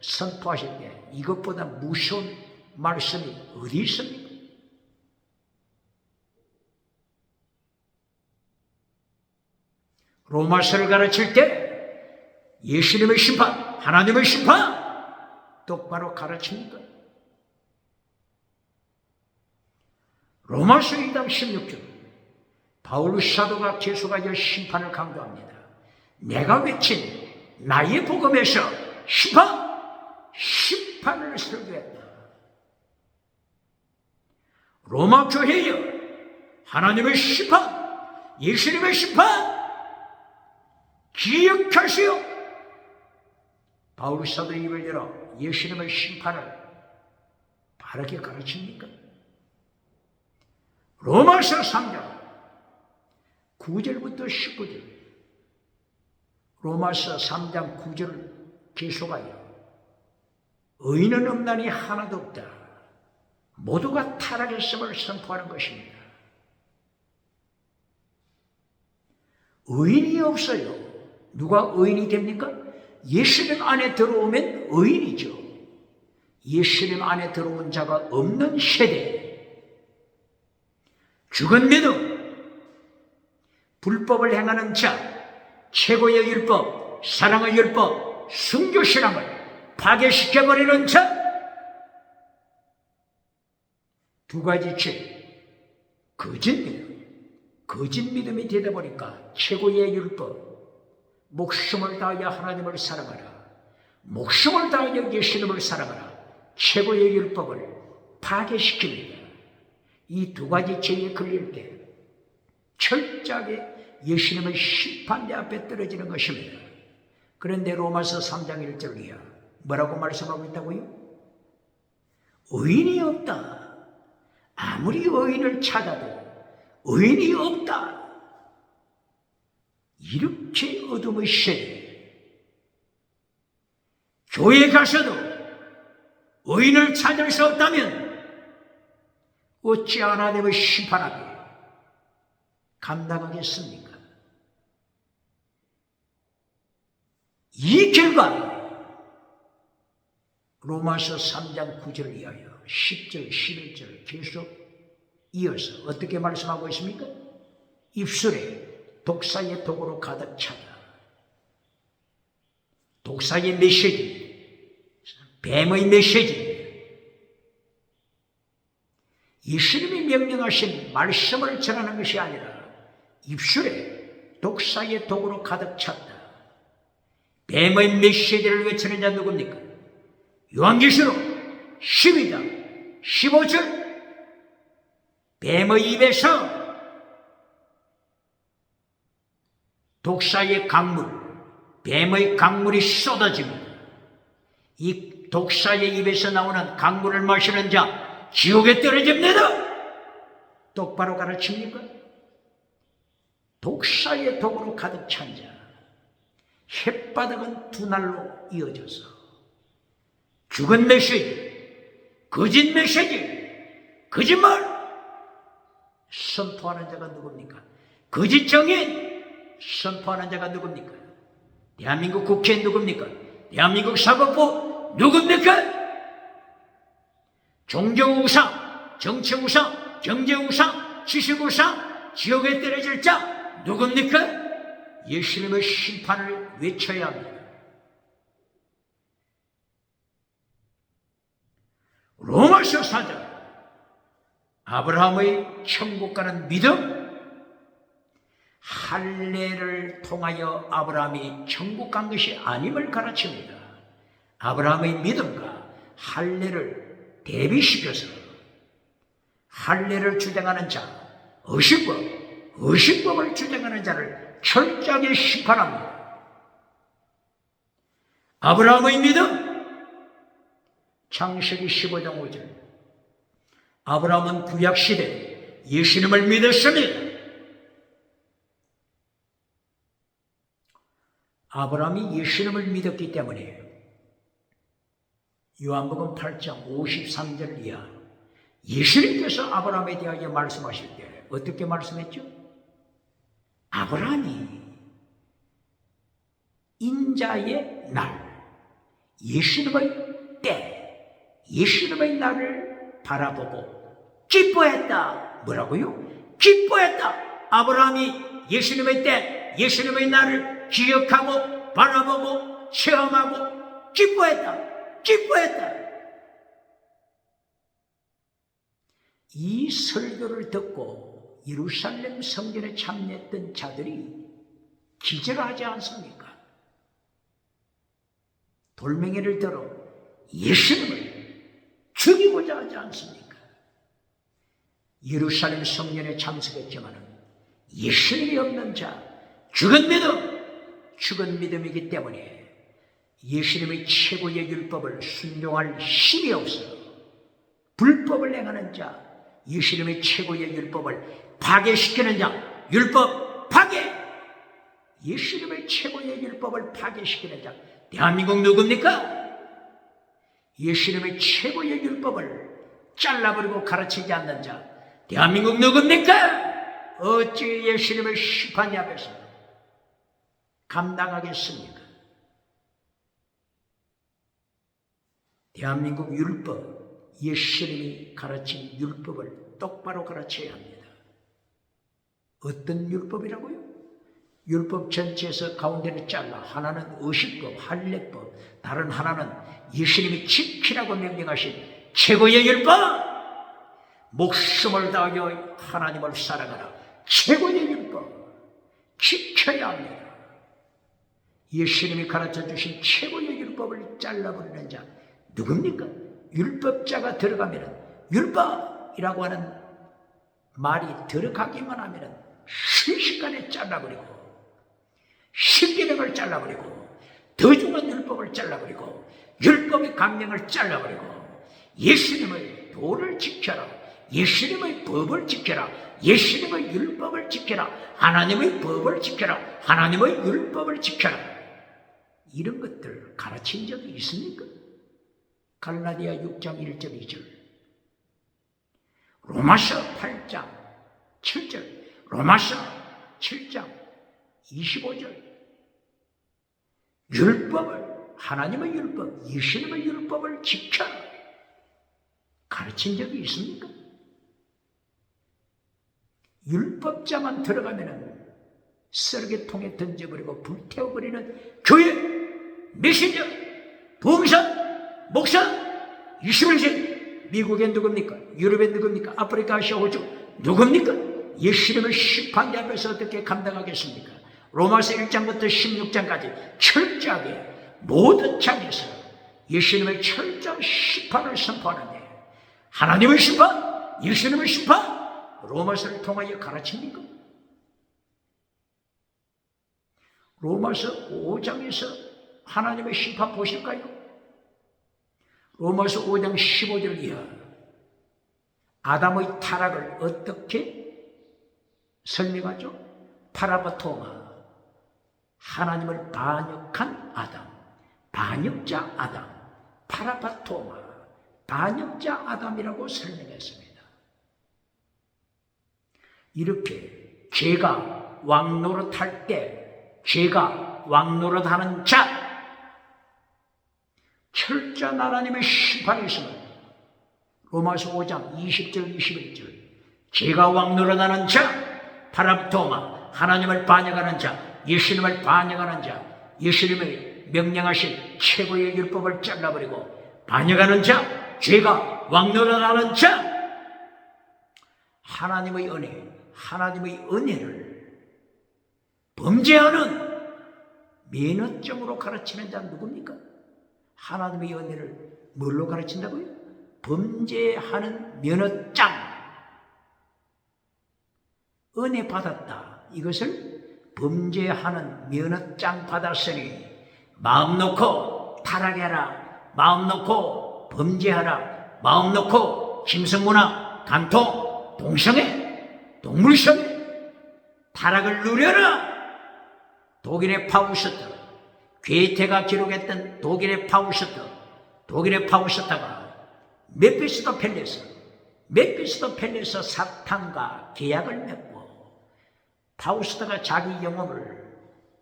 선포하실 때 이것보다 무서운 말씀이 어디 있습니까? 로마서를 가르칠 때 예수님의 심판, 하나님의 심판 똑바로 가르칩니까? 로마서 2장 16절 바울 사도가 계속하여 심판을 강조합니다. 내가 외친 나의 복음에서 심판을 설교했다. 로마 교회여 하나님의 심판, 예수님의 심판 기억하시오. 바울 사도 입을 열어 예수님의 심판을 바르게 가르칩니까? 로마서 3장 9절부터 19절 로마서 3장 9절을 계속하여 의인은 없나니 하나도 없다. 모두가 타락했음을 선포하는 것입니다. 의인이 없어요. 누가 의인이 됩니까? 예수님 안에 들어오면 의인이죠. 예수님 안에 들어온 자가 없는 세대, 죽은 믿음, 불법을 행하는 자, 최고의 율법, 사랑의 율법, 순교신앙을 파괴시켜버리는 자, 두 가지 죄, 거짓 믿음이 되다 보니까 최고의 율법, 목숨을 다하여 하나님을 사랑하라, 목숨을 다하여 예수님을 사랑하라, 최고의 율법을 파괴시킵니다. 이 두 가지 죄에 걸릴 때 철저하게 예수님의 심판대 앞에 떨어지는 것입니다. 그런데 로마서 3장 1절 이하 뭐라고 말씀하고 있다고요? 의인이 없다. 아무리 의인을 찾아도 의인이 없다. 이렇게 어둠의 세대, 교회에 가서도 의인을 찾을 수 없다면 어찌 하나님의 심판 앞에 감당하겠습니까? 이 결과 로마서 3장 9절 이하여 10절, 11절 계속 이어서 어떻게 말씀하고 있습니까? 입술에 독사의 독으로 가득 차다. 독사의 메시지, 뱀의 메시지. 예수님이 명령하신 말씀을 전하는 것이 아니라 입술에 독사의 독으로 가득 찼다. 뱀의 메시지를 외치는 자 누굽니까? 요한계시록 12장 15절 뱀의 입에서 독사의 강물, 뱀의 강물이 쏟아집니다. 이 독사의 입에서 나오는 강물을 마시는 자 지옥에 떨어집니다. 똑바로 가르칩니까? 독사의 독으로 가득 찬 자, 햇바닥은 두 날로 이어져서 죽은 메시지, 거짓 메시지, 거짓말 선포하는 자가 누굽니까? 거짓 정인, 선포하는 자가 누굽니까? 대한민국 국회 누굽니까? 대한민국 사법부 누굽니까? 종교 우상, 정치 우상, 경제 우상, 지식 우상, 지옥에 떨어질 자 누굽니까? 예수님의 심판을 외쳐야 합니다. 로마서 4장 아브라함의 천국 가는 믿음, 할례를 통하여 아브라함이 천국 간 것이 아님을 가르칩니다. 아브라함의 믿음과 할례를 대비시켜서 할례를 주장하는 자, 의식법을 주장하는 자를 철저하게 심판합니다. 아브라함의 믿음, 창세기 15장 5절. 아브라함은 구약시대 예수님을 믿었습니다. 아브라함이 예수님을 믿었기 때문에 요한복음 8장 53절 이하 예수님께서 아브라함에 대하여 말씀하실 때 어떻게 말씀했죠? 아브라함이 인자의 날, 예수님의 때, 예수님의 날을 바라보고 기뻐했다. 뭐라고요? 기뻐했다. 아브라함이 예수님의 때, 예수님의 날을 기억하고 바라보고 체험하고 기뻐했다. 기뻐했다. 이 설교를 듣고 예루살렘 성전에 참여했던 자들이 기절하지 않습니까? 돌멩이를 들어 예수님을 죽이고자 하지 않습니까? 예루살렘 성전에 참석했지만 예수님이 없는 자, 죽은 믿음이기 때문에 예수님의 최고의 율법을 순종할 힘이 없어 불법을 행하는 자, 예수님의 최고의 율법을 파괴시키는 자, 율법 파괴! 예수님의 최고의 율법을 파괴시키는 자, 대한민국 누굽니까? 예수님의 최고의 율법을 잘라버리고 가르치지 않는 자, 대한민국 누굽니까? 어찌 예수님의 심판 앞에서 감당하겠습니까? 대한민국 율법, 예수님이 가르친 율법을 똑바로 가르쳐야 합니다. 어떤 율법이라고요? 율법 전체에서 가운데를 잘라 하나는 의식법, 할례법, 다른 하나는 예수님이 지키라고 명령하신 최고의 율법, 목숨을 다하여 하나님을 사랑하라, 최고의 율법 지켜야 합니다. 예수님이 가르쳐 주신 최고의 율법을 잘라버리는 자 누굽니까? 율법자가 들어가면 율법이라고 하는 말이 들어가기만 하면 순식간에 잘라버리고 십계명을 잘라버리고 더중한 율법을 잘라버리고 율법의 강령을 잘라버리고 예수님의 도를 지켜라, 예수님의 법을 지켜라, 예수님의 율법을 지켜라, 하나님의 법을 지켜라, 하나님의 율법을 지켜라, 이런 것들 가르친 적이 있습니까? 갈라디아 6장 1절 2절, 로마서 8장 7절, 로마서 7장 25절, 율법을, 하나님의 율법, 예수님의 율법을 지켜라 가르친 적이 있습니까? 율법자만 들어가면 쓰레기통에 던져버리고 불태워버리는 교회, 메신저, 부흥사, 목사, 21세기, 미국에 누굽니까? 유럽에 누굽니까? 아프리카, 아시아, 호주 누굽니까? 예수님의 심판 앞에서 어떻게 감당하겠습니까? 로마서 1장부터 16장까지 철저하게 모든 장에서 예수님의 철저한 심판을 선포하는데 하나님의 심판, 예수님의 심판, 로마서를 통하여 가르칩니까? 로마서 5장에서 하나님의 심판 보실까요? 로마서 5장 15절 이하 아담의 타락을 어떻게 설명하죠? 파라바토마, 하나님을 반역한 아담, 반역자 아담, 파라바토마, 반역자 아담이라고 설명했습니다. 이렇게 죄가 왕노릇할 때 죄가 왕노릇하는 자, 철저한 하나님의 심판이 있으면 로마서 5장 20절 21절 죄가 왕노릇하는 자, 파랍토마 하나님을 반역하는 자, 예수님을 반역하는 자, 예수님의 명령하신 최고의 율법을 잘라버리고 반역하는 자, 죄가 왕노릇하는 자, 하나님의 은혜를 범죄하는 면허증으로 가르치는 자는 누굽니까? 하나님의 은혜를 뭘로 가르친다고요? 범죄하는 면허장. 은혜 받았다. 이것을 범죄하는 면허장 받았으니 마음 놓고 타락해라. 마음 놓고 범죄하라. 마음 놓고 짐승문화, 간통, 동성애, 동물성애, 타락을 누려라. 독일의 파우스트, 괴테가 기록했던 독일의 파우스트가 메피스토펠레스 사탄과 계약을 맺고 파우스트가 자기 영혼을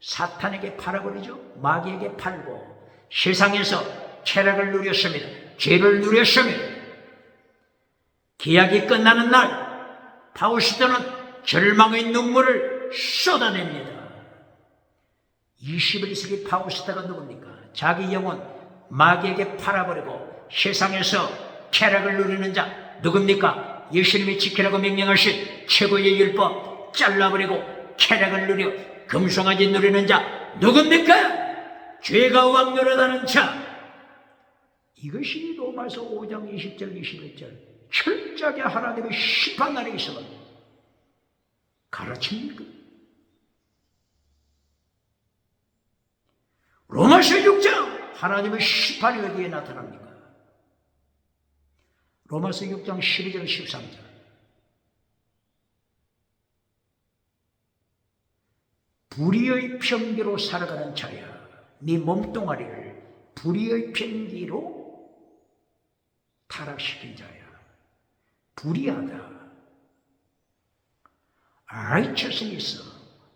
사탄에게 팔아버리죠. 마귀에게 팔고 세상에서 쾌락을 누렸습니다. 죄를 누렸습니다. 계약이 끝나는 날 파우스트는 절망의 눈물을 쏟아냅니다. 21세기 파우스트가 누굽니까? 자기 영혼 마귀에게 팔아버리고 세상에서 쾌락을 누리는 자 누굽니까? 예수님이 지키라고 명령하신 최고의 율법 잘라버리고 쾌락을 누려 금송아지 누리는 자 누굽니까? 죄가 왕노릇하는 자. 이것이 로마서 5장 20절 21절 철저하게 하나님의 심판 날에 있어서 가르칩니까? 로마서 6장 하나님의 심판이 어디에 나타납니까? 로마서 6장 12절 13절 불의의 편기로 살아가는 자야, 네 몸뚱아리를 불의의 편기로 타락시킨 자야. 불의하다. righteousness,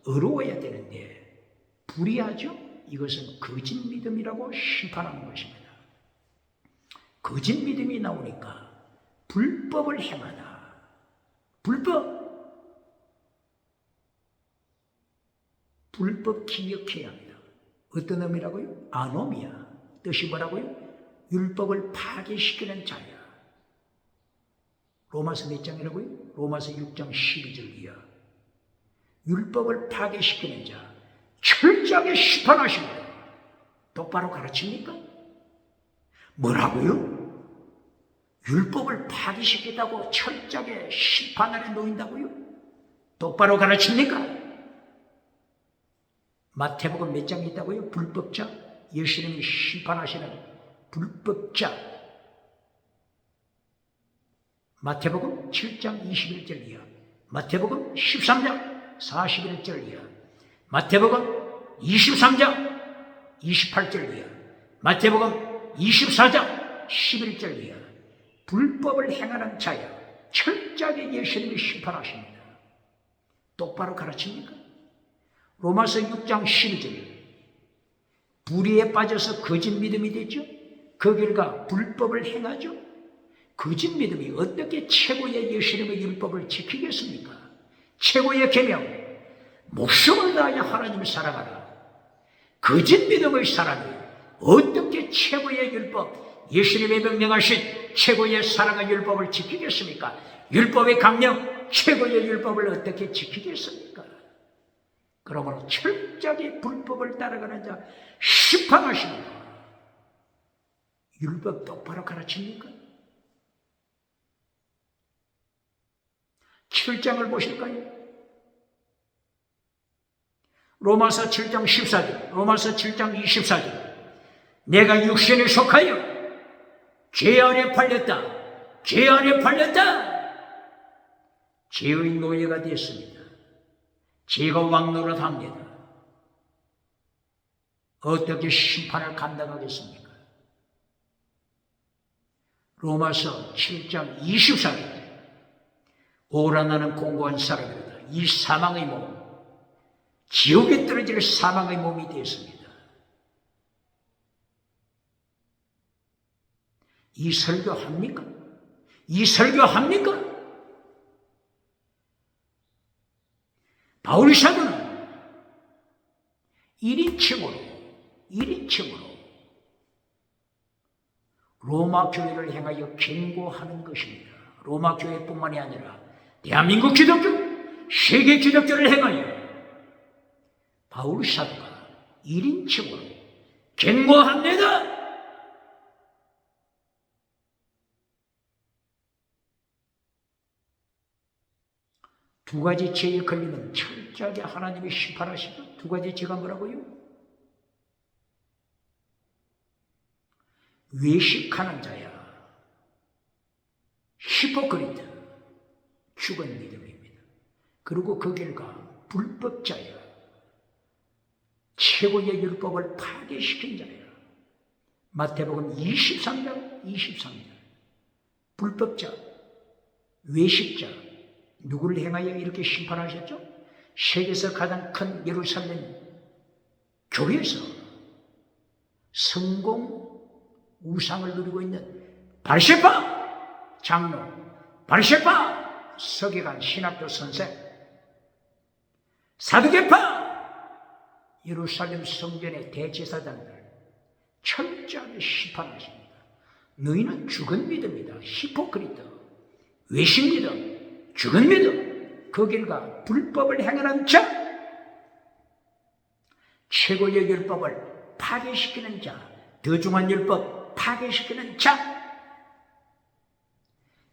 의로워야 되는데 불의하죠? 이것은 거짓 믿음이라고 심판하는 것입니다. 거짓 믿음이 나오니까 불법을 행하다. 불법 기억해야 합니다. 어떤 의미라고요? 아노미야. 뜻이 뭐라고요? 율법을 파괴시키는 자야. 로마서 몇 장이라고요? 로마서 6장 12절 이하. 율법을 파괴시키는 자, 철저하게 심판하십니다. 똑바로 가르칩니까? 뭐라고요? 율법을 파괴시키다고 철저하게 심판 아래 놓인다고요? 똑바로 가르칩니까? 마태복음 몇 장이 있다고요? 불법자, 예수님이 심판하시는 불법자. 마태복음 7장 21절 이하, 마태복음 13장 41절 이하, 마태복음 23장 28절 이하, 마태복음 24장 11절 이하. 불법을 행하는 자야 철저하게 예수님이 심판하십니다. 똑바로 가르칩니까? 로마서 6장 12절 불의에 빠져서 거짓 믿음이 되죠. 그 결과 불법을 행하죠. 거짓 믿음이 어떻게 최고의 예수님의 율법을 지키겠습니까? 최고의 계명, 목숨을 다하여 하나님을 사랑하라. 거짓 믿음의 사람이 어떻게 최고의 율법, 예수님의 명령하신 최고의 사랑의 율법을 지키겠습니까? 율법의 강령, 최고의 율법을 어떻게 지키겠습니까? 그러므로 철저하게 불법을 따라가는 자 심판하십니다. 율법 똑바로 가르칩니까? 7장을 보실까요? 로마서 7장 14절, 로마서 7장 24절. 내가 육신에 속하여 죄 안에 팔렸다. 죄 안에 팔렸다. 죄의 노예가 되었습니다. 죄가 왕노릇합니다. 어떻게 심판을 감당하겠습니까? 로마서 7장 24절. 오라 나는 공고한 사람이다. 이 사망의 몸, 지옥에 떨어질 사망의 몸이 되었습니다. 이 설교합니까? 이 설교합니까? 바울 사도는 1인칭으로 로마 교회를 향하여 경고하는 것입니다. 로마 교회뿐만이 아니라 대한민국 기독교, 세계 기독교를 향하여 바울 사도가 1인칭으로 경고합니다. 두 가지 죄에 걸리면 철저하게 하나님이 심판하시고, 두 가지 죄가 뭐라고요? 외식하는 자야, 히포크리트, 죽은 믿음입니다. 그리고 그 결과 불법자야, 최고의 율법을 파괴시킨 자야. 마태복음 23장 23절. 불법자, 외식자, 누구를 향하여 이렇게 심판하셨죠? 세계에서 가장 큰 예루살렘 교회에서 성공 우상을 누리고 있는 바르세파 장로, 바르세파 서기관 신학교 선생, 사두개파 예루살렘 성전의 대제사장들 철저하게 심판하십니다. 너희는 죽은 믿음이다. 히포크리트, 외식 믿음, 죽은 믿음, 그 결과 불법을 행하는 자, 최고의 율법을 파괴시키는 자, 더 중한 율법 파괴시키는 자,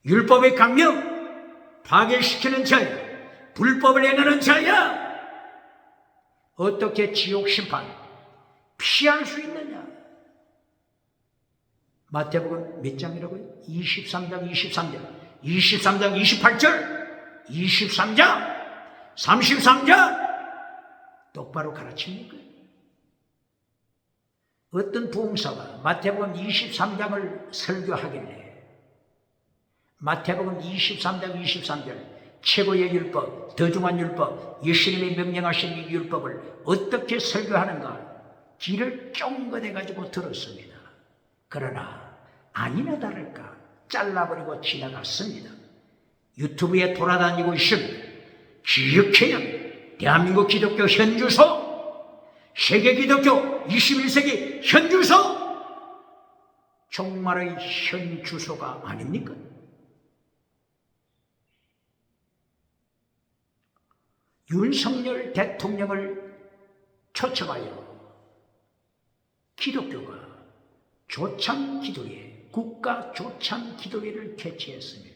율법의 강령 파괴시키는 자야, 불법을 행하는 자야. 어떻게 지옥 심판 피할 수 있느냐? 마태복음 몇 장이라고요? 23장 23절, 23장 28절, 23장 33장 똑바로 가르칩니까? 어떤 부흥사가 마태복음 23장을 설교하길래 마태복음 23장 23절 최고의 율법, 더 중한 율법, 예수님이 명령하신 이 율법을 어떻게 설교하는가 귀를 쫑긋해가지고 들었습니다. 그러나 아니나 다를까 잘라버리고 지나갔습니다. 유튜브에 돌아다니고 있습니다. 기억해야 합니다. 대한민국 기독교 현주소, 세계 기독교 21세기 현주소, 정말의 현주소가 아닙니까? 윤석열 대통령을 초청하여 기독교가 조참 기도회, 국가 조참 기도회를 개최했습니다.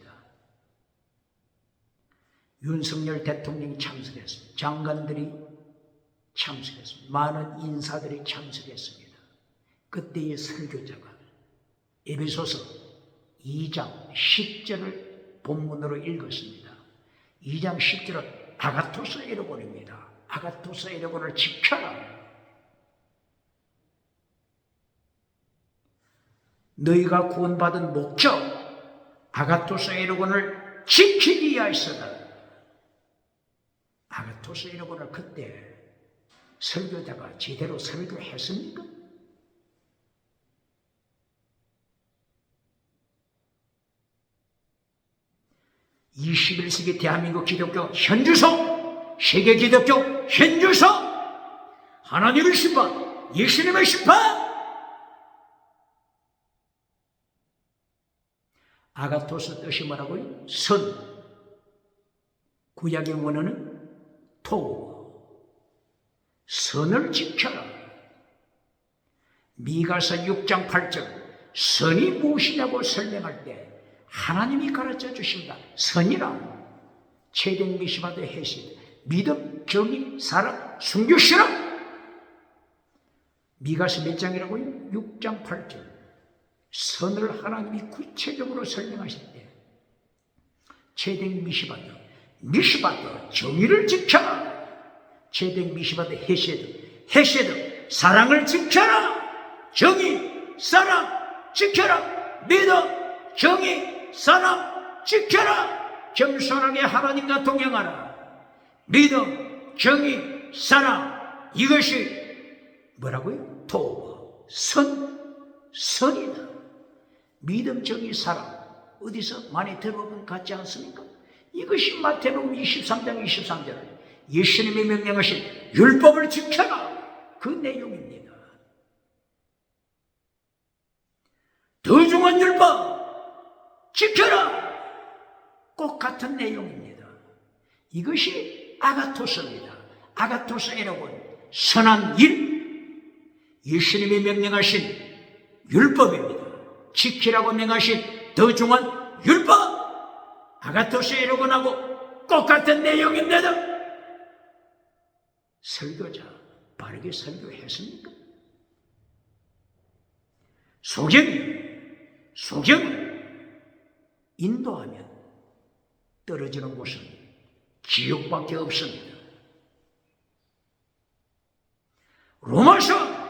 윤석열 대통령이 참석했습니다. 장관들이 참석했습니다. 많은 인사들이 참석했습니다. 그때의 설교자가 에베소서 2장 10절을 본문으로 읽었습니다. 2장 10절은 아가토스 에르곤입니다. 아가토스 에르곤을 지켜라. 너희가 구원받은 목적, 아가토스 에르곤을 지키기 위하여서다. 아가토스 에르곤을 그때 설교자가 제대로 설교했습니까? (21세기) 대한민국 기독교 현주소, 세계 기독교 현주소, 하나님의 심판, 예수님의 심판. 아가토스 뜻이 뭐라고요? 선. 구약의 원어는 토. 선을 지켜라. 미가서 6장 8절 선이 무엇이냐고 설명할 때 하나님이 가르쳐 주십니다. 선이란 채된 미시바드 해시, 믿음, 정의, 사랑, 순교, 신앙. 미가서 몇 장이라고요? 6장 8절. 선을 하나님이 구체적으로 설명하실 때 채된 미시바드, 미시바드 정의를 지켜라. 채된 미시바드 해시드, 해시드 사랑을 지켜라. 정의, 사랑 지켜라. 믿음, 정의, 사랑 지켜라. 겸손하게 하나님과 동행하라. 믿음, 정의, 사랑, 이것이 뭐라고요? 도어, 선이다. 믿음, 정의, 사랑. 어디서 많이 들어본 것 같지 않습니까? 이것이 마태복음 23장 23절 예수님이 명령하신 율법을 지켜라, 그 내용입니다. 더 중한 율법 지켜라, 꼭 같은 내용입니다. 이것이 아가토스입니다. 아가토스 여러분, 선한 일, 예수님이 명령하신 율법입니다. 지키라고 명하신 더 중한 율법, 아가토스 여러분하고 꼭 같은 내용입니다. 설교자 바르게 설교했습니까? 소경을 인도하면 떨어지는 곳은 지옥밖에 없습니다. 로마서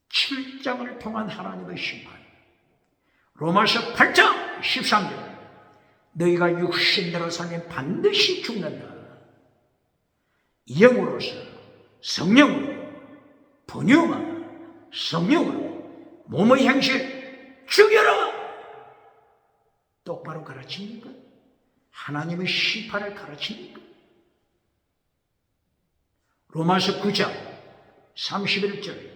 7장을 통한 하나님의 심판, 로마서 8장 13절 너희가 육신대로 살면 반드시 죽는다. 영으로서, 성령으로, 번영하라. 성령으로 몸의 행실 죽여라. 똑바로 가르칩니까? 하나님의 심판을 가르칩니까? 로마서 9장 31절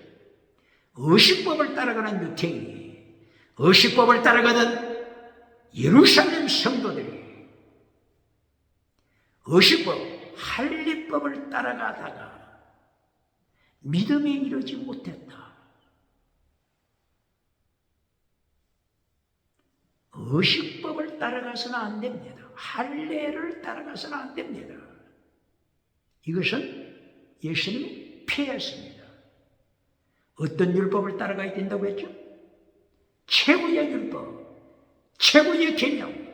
의식법을 따라가는 유태인이, 의식법을 따라가던 예루살렘 성도들이 의식법, 할례법을 따라가다가 믿음에 이르지 못했다. 의식법을 따라가서는 안 됩니다. 할례를 따라가서는 안 됩니다. 이것은 예수님이 폐했습니다. 어떤 율법을 따라가야 된다고 했죠? 최고의 율법, 최고의 개념,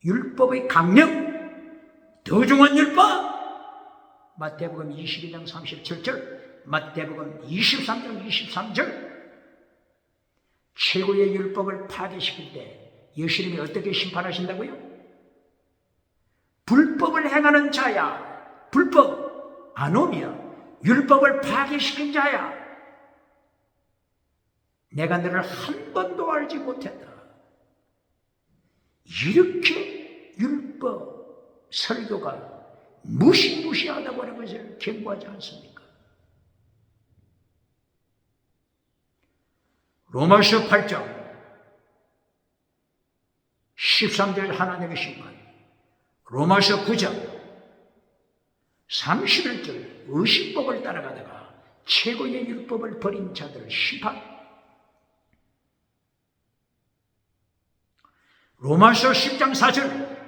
율법의 강령, 더 중한 율법. 마태복음 22장 37절, 마태복음 23장 23절. 최고의 율법을 파괴시킬 때 예수님이 어떻게 심판하신다고요? 불법을 행하는 자야, 불법 안 오면 율법을 파괴시킨 자야, 내가 너를 한 번도 알지 못했다. 이렇게 율법 설교가 무시무시하다고 하는 것을 경고하지 않습니까? 로마서 8장 13절 하나님의 심판, 로마서 9장 31절 의식법을 따라가다가 최고의 율법을 버린 자들 심판, 로마서 10장 4절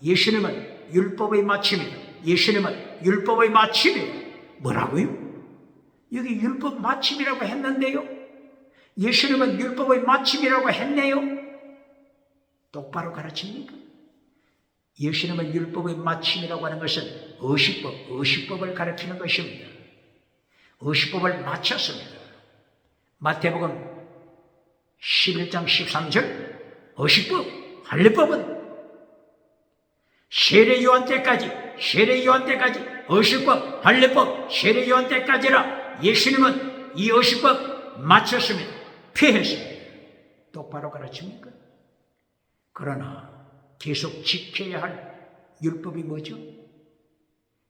예수님은 율법의 마침이다. 예수님은 율법의 마침이다. 뭐라고요? 여기 율법 마침이라고 했는데요. 예수님은 율법의 마침이라고 했네요. 똑바로 가르칩니까? 예수님은 율법의 마침이라고 하는 것은 의식법을 가르치는 것입니다. 의식법을 마쳤습니다. 마태복음 11장 13절 의식법, 할례법은 세례 요한 때까지 의식법, 할례법, 세례 요한 때까지라 예수님은 이 의식법 마쳤습니다. 폐했습니다. 똑바로 가르칩니까? 그러나 계속 지켜야 할 율법이 뭐죠?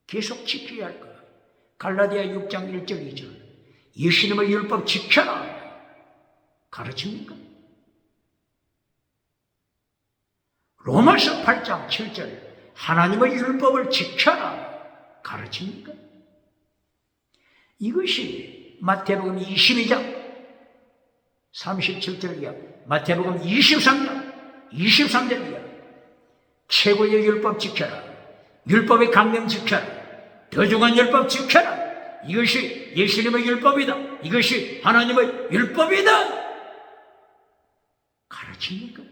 계속 지켜야 할 것. 갈라디아 6장 1절 2절 예수님의 율법 지켜라 가르칩니까? 로마서 8장 7절 하나님의 율법을 지켜라 가르칩니까? 이것이 마태복음 22장 37절이야. 마태복음 23절이야. 최고의 율법 지켜라. 율법의 강령 지켜라. 더 중한 율법 지켜라. 이것이 예수님의 율법이다. 이것이 하나님의 율법이다. 가르칩니까?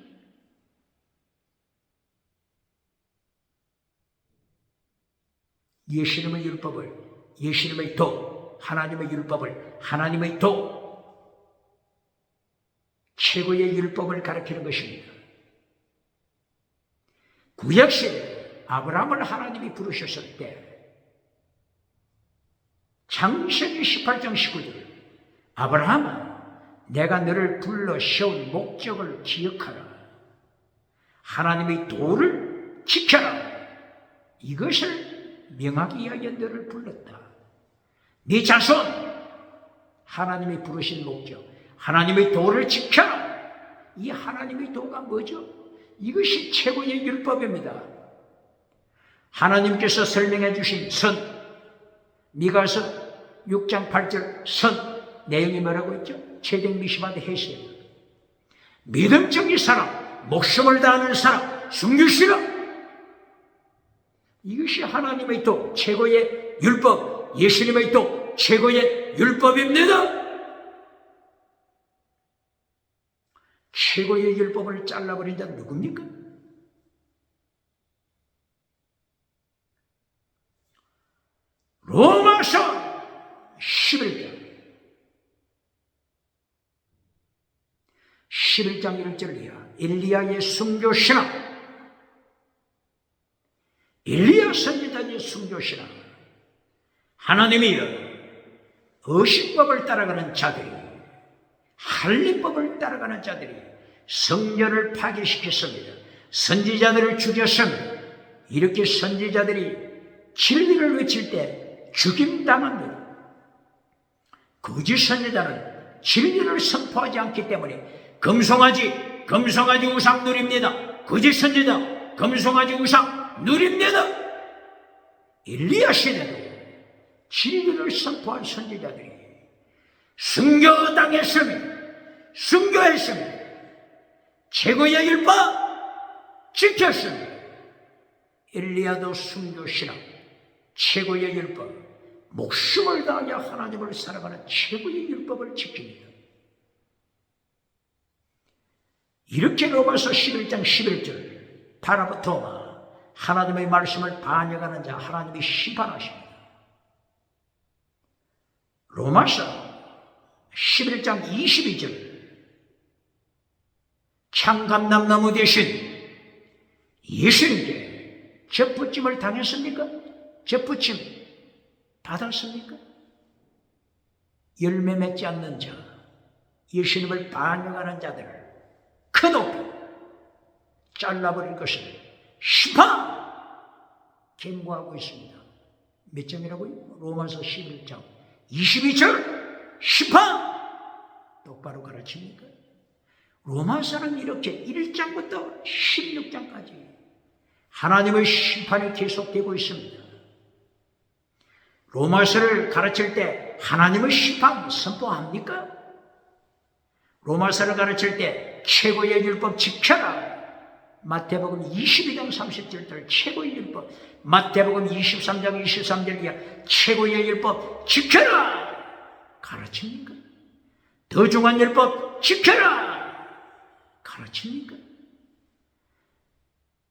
예수님의 율법을, 예수님의 도, 하나님의 율법을, 하나님의 도, 최고의 율법을 가르치는 것입니다. 구약시대 아브라함을 하나님이 부르셨을 때 창세기 18장 19절 아브라함아 내가 너를 불러 세운 목적을 기억하라. 하나님의 도를 지켜라. 이것을 명하기 위하여 너를 불렀다. 네 자손 하나님이 부르신 목적 하나님의 도를 지켜라. 이 하나님의 도가 뭐죠? 이것이 최고의 율법입니다. 하나님께서 설명해 주신 선 미가서 6장 8절 선 내용이 뭐라고 했죠? 채택 미시바드 해시에 믿음적인 사람, 목숨을 다하는 사람, 숨기시라. 이것이 하나님의 도, 최고의 율법, 예수님의 도, 최고의 율법입니다. 최고의 율법을 잘라버린 자는 누굽니까? 로마서 11장 1절이야. 엘리야의 순교신앙, 엘리야 선지자의 순교신앙. 하나님이여 어신법을 따라가는 자들이 할례법을 따라가는 자들이 성전을 파괴시켰습니다. 선지자들을 죽였습니다. 이렇게 선지자들이 진리를 외칠 때 죽임당합니다. 거짓 선지자는 진리를 선포하지 않기 때문에 금송아지 우상 누립니다. 거짓 선지자 금송아지 우상 누립니다. 엘리야 시대도 진리를 선포한 선지자들이 순교당했습니다. 순교했습니다. 최고의 율법 지켰습니다. 엘리야도 순교신앙, 최고의 율법, 목숨을 다하여 하나님을 살아가는 최고의 율법을 지킵니다. 이렇게 로마서 11장 11절 파라보토마 하나님의 말씀을 반역하는 자 하나님이 심판하십니다. 로마서 11장 22절 창감남나무 대신 예수님께 접붙임을 당했습니까? 접붙임 받았습니까? 열매 맺지 않는 자, 예수님을 반역하는 자들을 큰 높이 잘라버릴 것을 심판 경고하고 있습니다. 몇 장이라고요? 로마서 11장 22절 심판 똑바로 가르칩니까? 로마서는 이렇게 1장부터 16장까지 하나님의 심판이 계속되고 있습니다. 로마서를 가르칠 때 하나님의 심판 선포합니까? 로마서를 가르칠 때 최고의 율법 지켜라. 마태복음 22장 30절들 최고의 율법, 마태복음 23장 23절이야 최고의 율법 지켜라 가르칩니까? 더 중한 율법 지켜라 가르칩니까?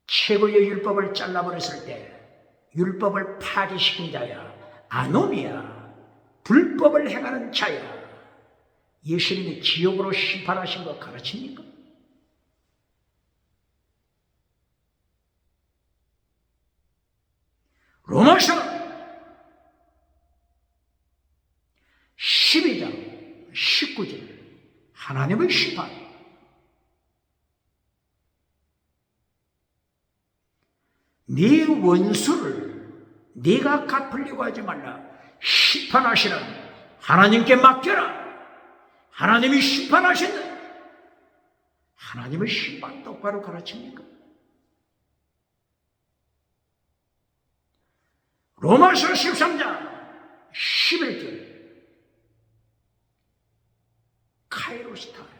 최고의 율법을 잘라버렸을 때 율법을 파괴시킨 자야 아노미야 불법을 행하는 자야 예수님이 지옥으로 심판하신 거 가르칩니까? 로마서 12장 19절 하나님의 심판 네 원수를 네가 갚으려고 하지 말라. 심판하시는 하나님께 맡겨라. 하나님이 심판하신다. 하나님의 심판 똑바로 가르칩니까? 로마서 13장 11절 카이로스타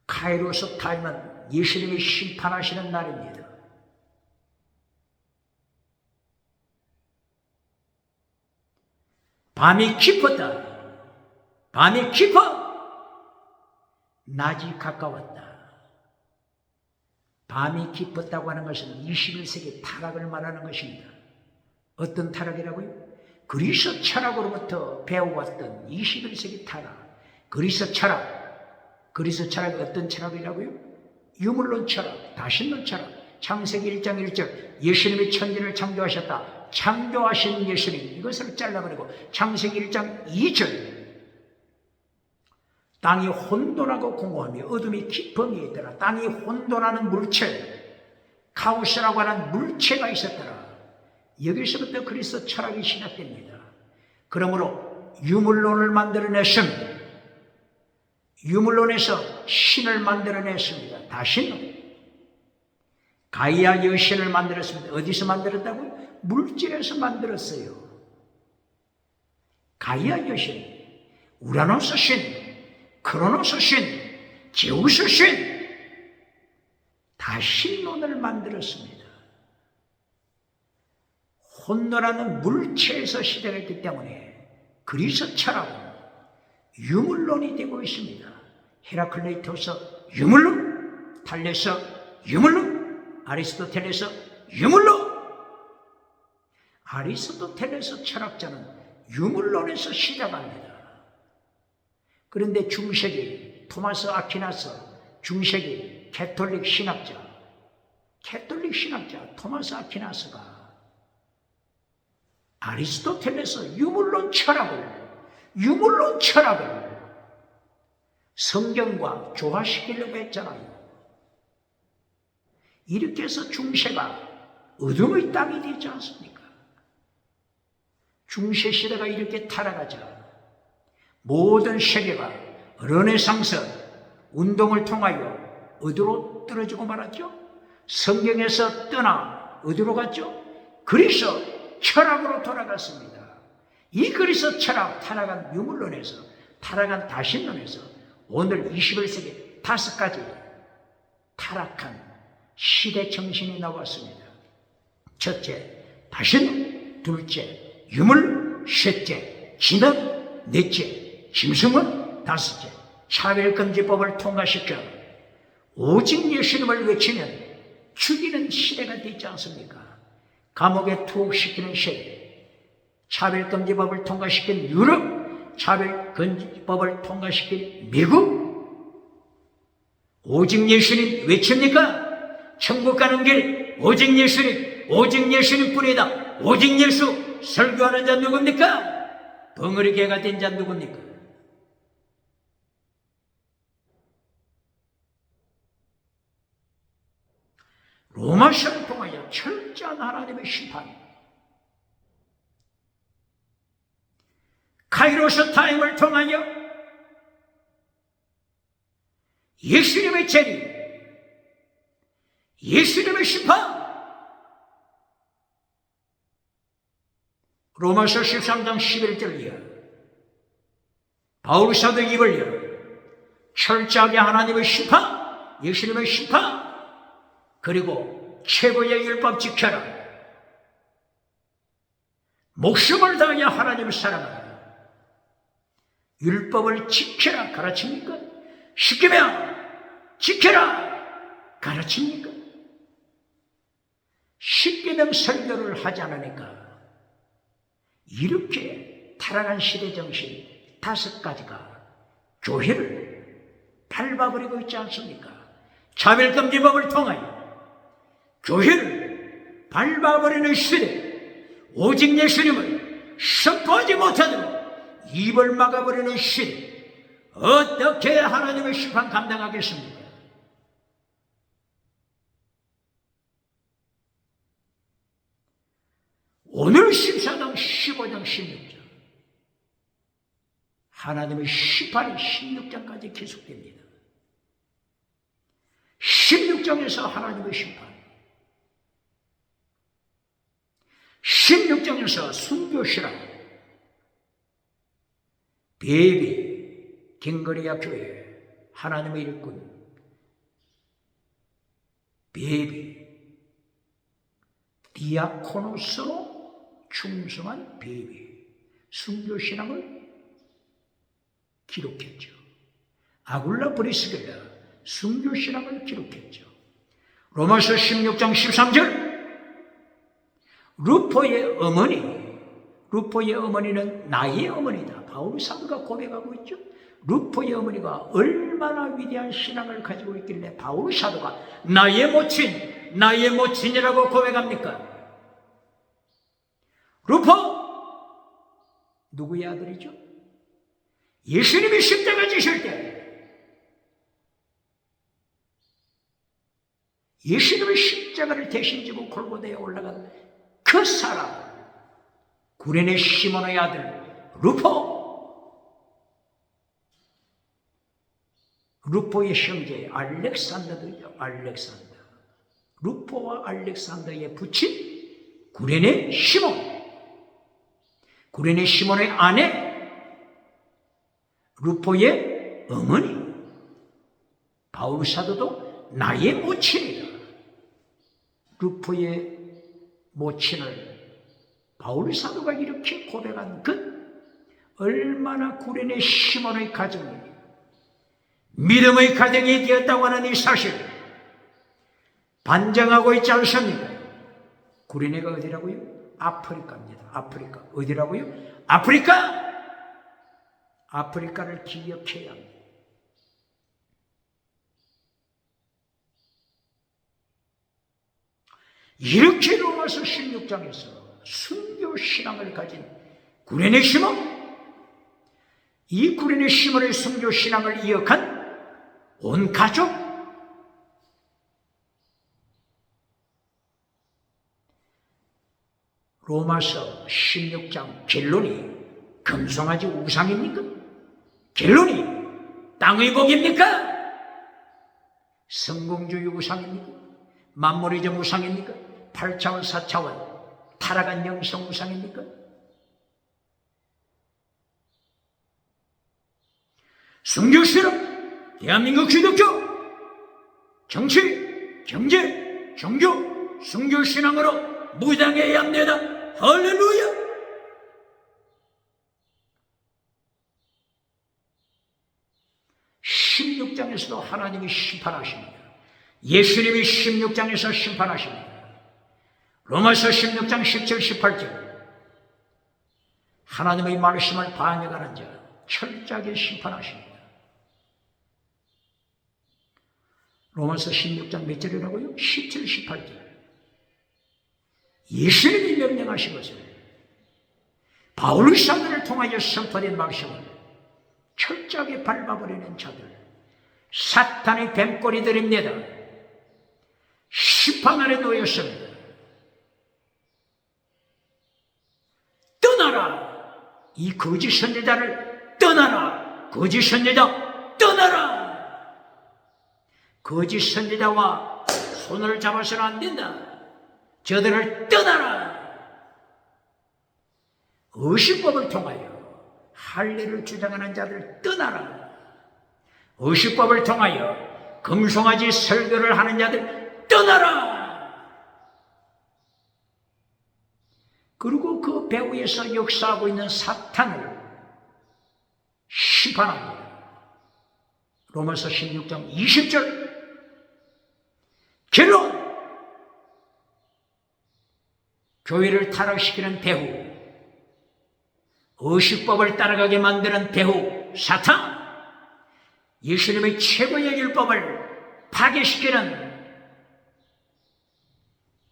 카이로스 타임은 예수님이 심판하시는 날입니다. 밤이 깊었다. 밤이 깊어. 낮이 가까웠다. 밤이 깊었다고 하는 것은 21세기 타락을 말하는 것입니다. 어떤 타락이라고요? 그리스 철학으로부터 배워왔던 21세기 타락, 그리스 철학이 어떤 철학이라고요? 유물론 철학, 다신론 철학. 창세기 1장 1절 예수님이 천지를 창조하셨다. 창조하신 예수님, 이것을 잘라버리고 창세기 1장 2절 땅이 혼돈하고 공허하며 어둠이 깊음이 있더라. 땅이 혼돈하는 물체, 카오스라고 하는 물체가 있었더라. 여기서부터 그리스도 철학이 시작됩니다. 그러므로 유물론을 만들어냈습니다. 유물론에서 신을 만들어냈습니다. 다신론. 가이아 여신을 만들었습니다. 어디서 만들었다고요? 물질에서 만들었어요. 가이아 여신, 우라노스 신, 크로노스 신, 제우스 신, 다 신론을 만들었습니다. 혼돈하는 물체에서 시작했기 때문에 그리스 철학은 유물론이 되고 있습니다. 헤라클레이토스 유물론, 탈레스 유물론, 아리스토텔레스 유물론. 아리스토텔레스 철학자는 유물론에서 시작합니다. 그런데 중세기 토마스 아퀴나스, 중세기 캐톨릭 신학자 토마스 아퀴나스가 아리스토텔레스 유물론 철학을 성경과 조화시키려고 했잖아요. 이렇게 해서 중세가 어둠의 땅이 되지 않습니까? 중세 시대가 이렇게 타락하자 모든 세계가 르네상스 운동을 통하여 어디로 떨어지고 말았죠? 성경에서 떠나 어디로 갔죠? 그리스 철학으로 돌아갔습니다. 이 그리스 철학, 타락한 유물론에서, 타락한 다신론에서 오늘 21세기 5가지 타락한 시대 정신이 나왔습니다. 첫째, 다신론. 둘째, 유물. 셋째, 진업. 넷째, 짐승은. 다섯째, 차별금지법을 통과시켜 오직 예수님을 외치면 죽이는 시대가 되지 않습니까? 감옥에 투옥시키는 시대. 차별금지법을 통과시킨 유럽, 차별금지법을 통과시킨 미국. 오직 예수님 외칩니까? 천국 가는 길 오직 예수님, 오직 예수님뿐이다. 오직 예수. 설교하는 자 누굽니까? 벙어리개가 된 자 누굽니까? 로마서를 통하여 철저한 하나님의 심판, 카이로스 타임을 통하여 예수님의 재림, 예수님의 심판. 로마서 13장 11절 이하 바울 사도 입을 열어 철저하게 하나님의 심판, 예수님의 심판, 그리고 최고의 율법 지켜라. 목숨을 다하여 하나님을 사랑하라. 율법을 지켜라 가르칩니까? 십계명 지켜라 가르칩니까? 십계명 설교를 하지 않으니까 이렇게 타락한 시대 정신 5가지가 교회를 밟아버리고 있지 않습니까? 차별금지법을 통하여 교회를 밟아버리는 시대, 오직 예수님을 선포하지 못하도록 입을 막아버리는 시대, 어떻게 하나님의 심판 감당하겠습니까? 오늘 14장, 15장, 16장 하나님의 심판이 16장까지 계속됩니다. 16장에서 하나님의 심판, 16장에서 순교시라, 베비, 갱거리아 교회, 하나님의 일꾼, 베비, 디아코노스로 충성한 베비, 순교신앙을 기록했죠. 아굴라 브리스겔라, 순교신앙을 기록했죠. 로마서 16장 13절, 루포의 어머니, 루포의 어머니는 나의 어머니다. 바울 사도가 고백하고 있죠. 루포의 어머니가 얼마나 위대한 신앙을 가지고 있길래 바울 사도가 나의 모친이라고 고백합니까? 루포 누구의 아들이죠? 예수님이 십자가 지실 때 예수님의 십자가를 대신 지고 골고다에 올라간 그 사람, 구레네 시몬의 아들 루포의 형제 알렉산더도 알렉산더. 루포와 알렉산더의 부친 구레네 시몬. 구레네 시몬의 아내 루포의 어머니. 바울 사도도 나의 모친이다. 루포의 모친을 바울 사도가 이렇게 고백한 것, 얼마나 구레네 시몬의 가정이 믿음의 가정이 되었다고 하는 이 사실 반증하고 있지 않습니까? 구레네가 어디라고요? 아프리카입니다. 아프리카. 어디라고요? 아프리카를 기억해야 합니다. 이렇게 로마서 16장에서 순교 신앙을 가진 구레네 시몬, 이 구레네 시몬의 순교 신앙을 이어간 온 가족, 로마서 16장 결론이 금송아지 우상입니까? 결론이 땅의 복입니까? 성공주의 우상입니까? 만모리즘 우상입니까? 8차원 4차원 타락한 영성 우상입니까? 순교신앙, 대한민국 기독교, 정치, 경제, 종교, 순교신앙으로 무장해야 합니다. 할렐루야! (16장에서도) 하나님이 심판하십니다. 예수님이 16장에서 심판하십니다. 로마서 16장 17, 18절 하나님의 말씀을 반역하는 자 철저하게 심판하십니다. 로마서 16장 몇 절이라고요? 17, 18절 예수님이 명령하신 것을 바울 사도를 통하여 선포된 말씀을 철저하게 밟아버리는 자들, 사탄의 뱀꼬리들입니다. 심판 아래 놓였습니다. 떠나라! 이 거짓 선지자를 떠나라! 거짓 선지자 떠나라! 거짓 선지자와 손을 잡아서는 안 된다. 저들을 떠나라! 의식법을 통하여 할례를 주장하는 자들 떠나라! 의식법을 통하여 금송아지 설교를 하는 자들 떠나라! 그리고 그 배후에서 역사하고 있는 사탄을 심판합니다. 로마서 16장 20절 결론! 교회를 타락시키는 배후, 의식법을 따라가게 만드는 배후 사탄, 예수님의 최고의 율법을 파괴시키는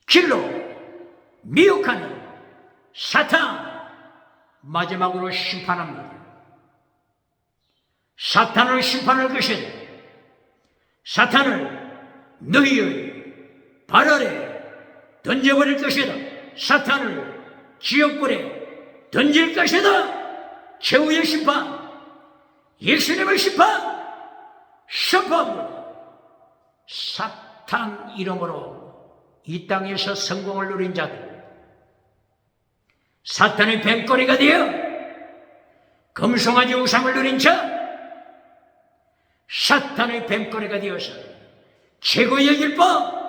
길로 미혹하는 사탄, 마지막으로 심판합니다. 사탄을 심판할 것이다. 사탄을 너희의 발 아래 던져버릴 것이다. 사탄을 지옥불에 던질 것이다. 최후의 심판, 예수님의 심판, 심판합니다. 사탄 이름으로 이 땅에서 성공을 누린 자들, 사탄의 뱀꼬리가 되어 금송아지 우상을 누린 자, 사탄의 뱀꼬리가 되어서 최고의 율법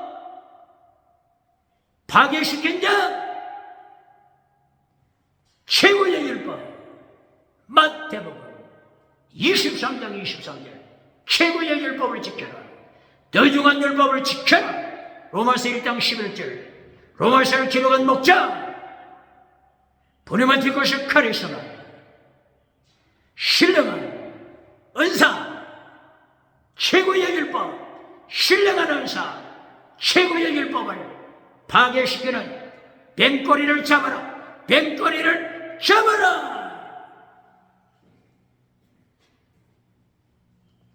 파괴시킨 자, 최고의 율법 마태복음 23장 23절 최고의 율법을 지켜라. 더중한 율법을 지켜라. 로마서 1장 11절 로마서를 기록한 목자 보내만티 것을 카리스마, 신령한 은사, 최고의 율법, 신령한 은사, 최고의 율법을 파괴시키는 뱀꼬리를 잡아라! 뱀꼬리를 잡아라!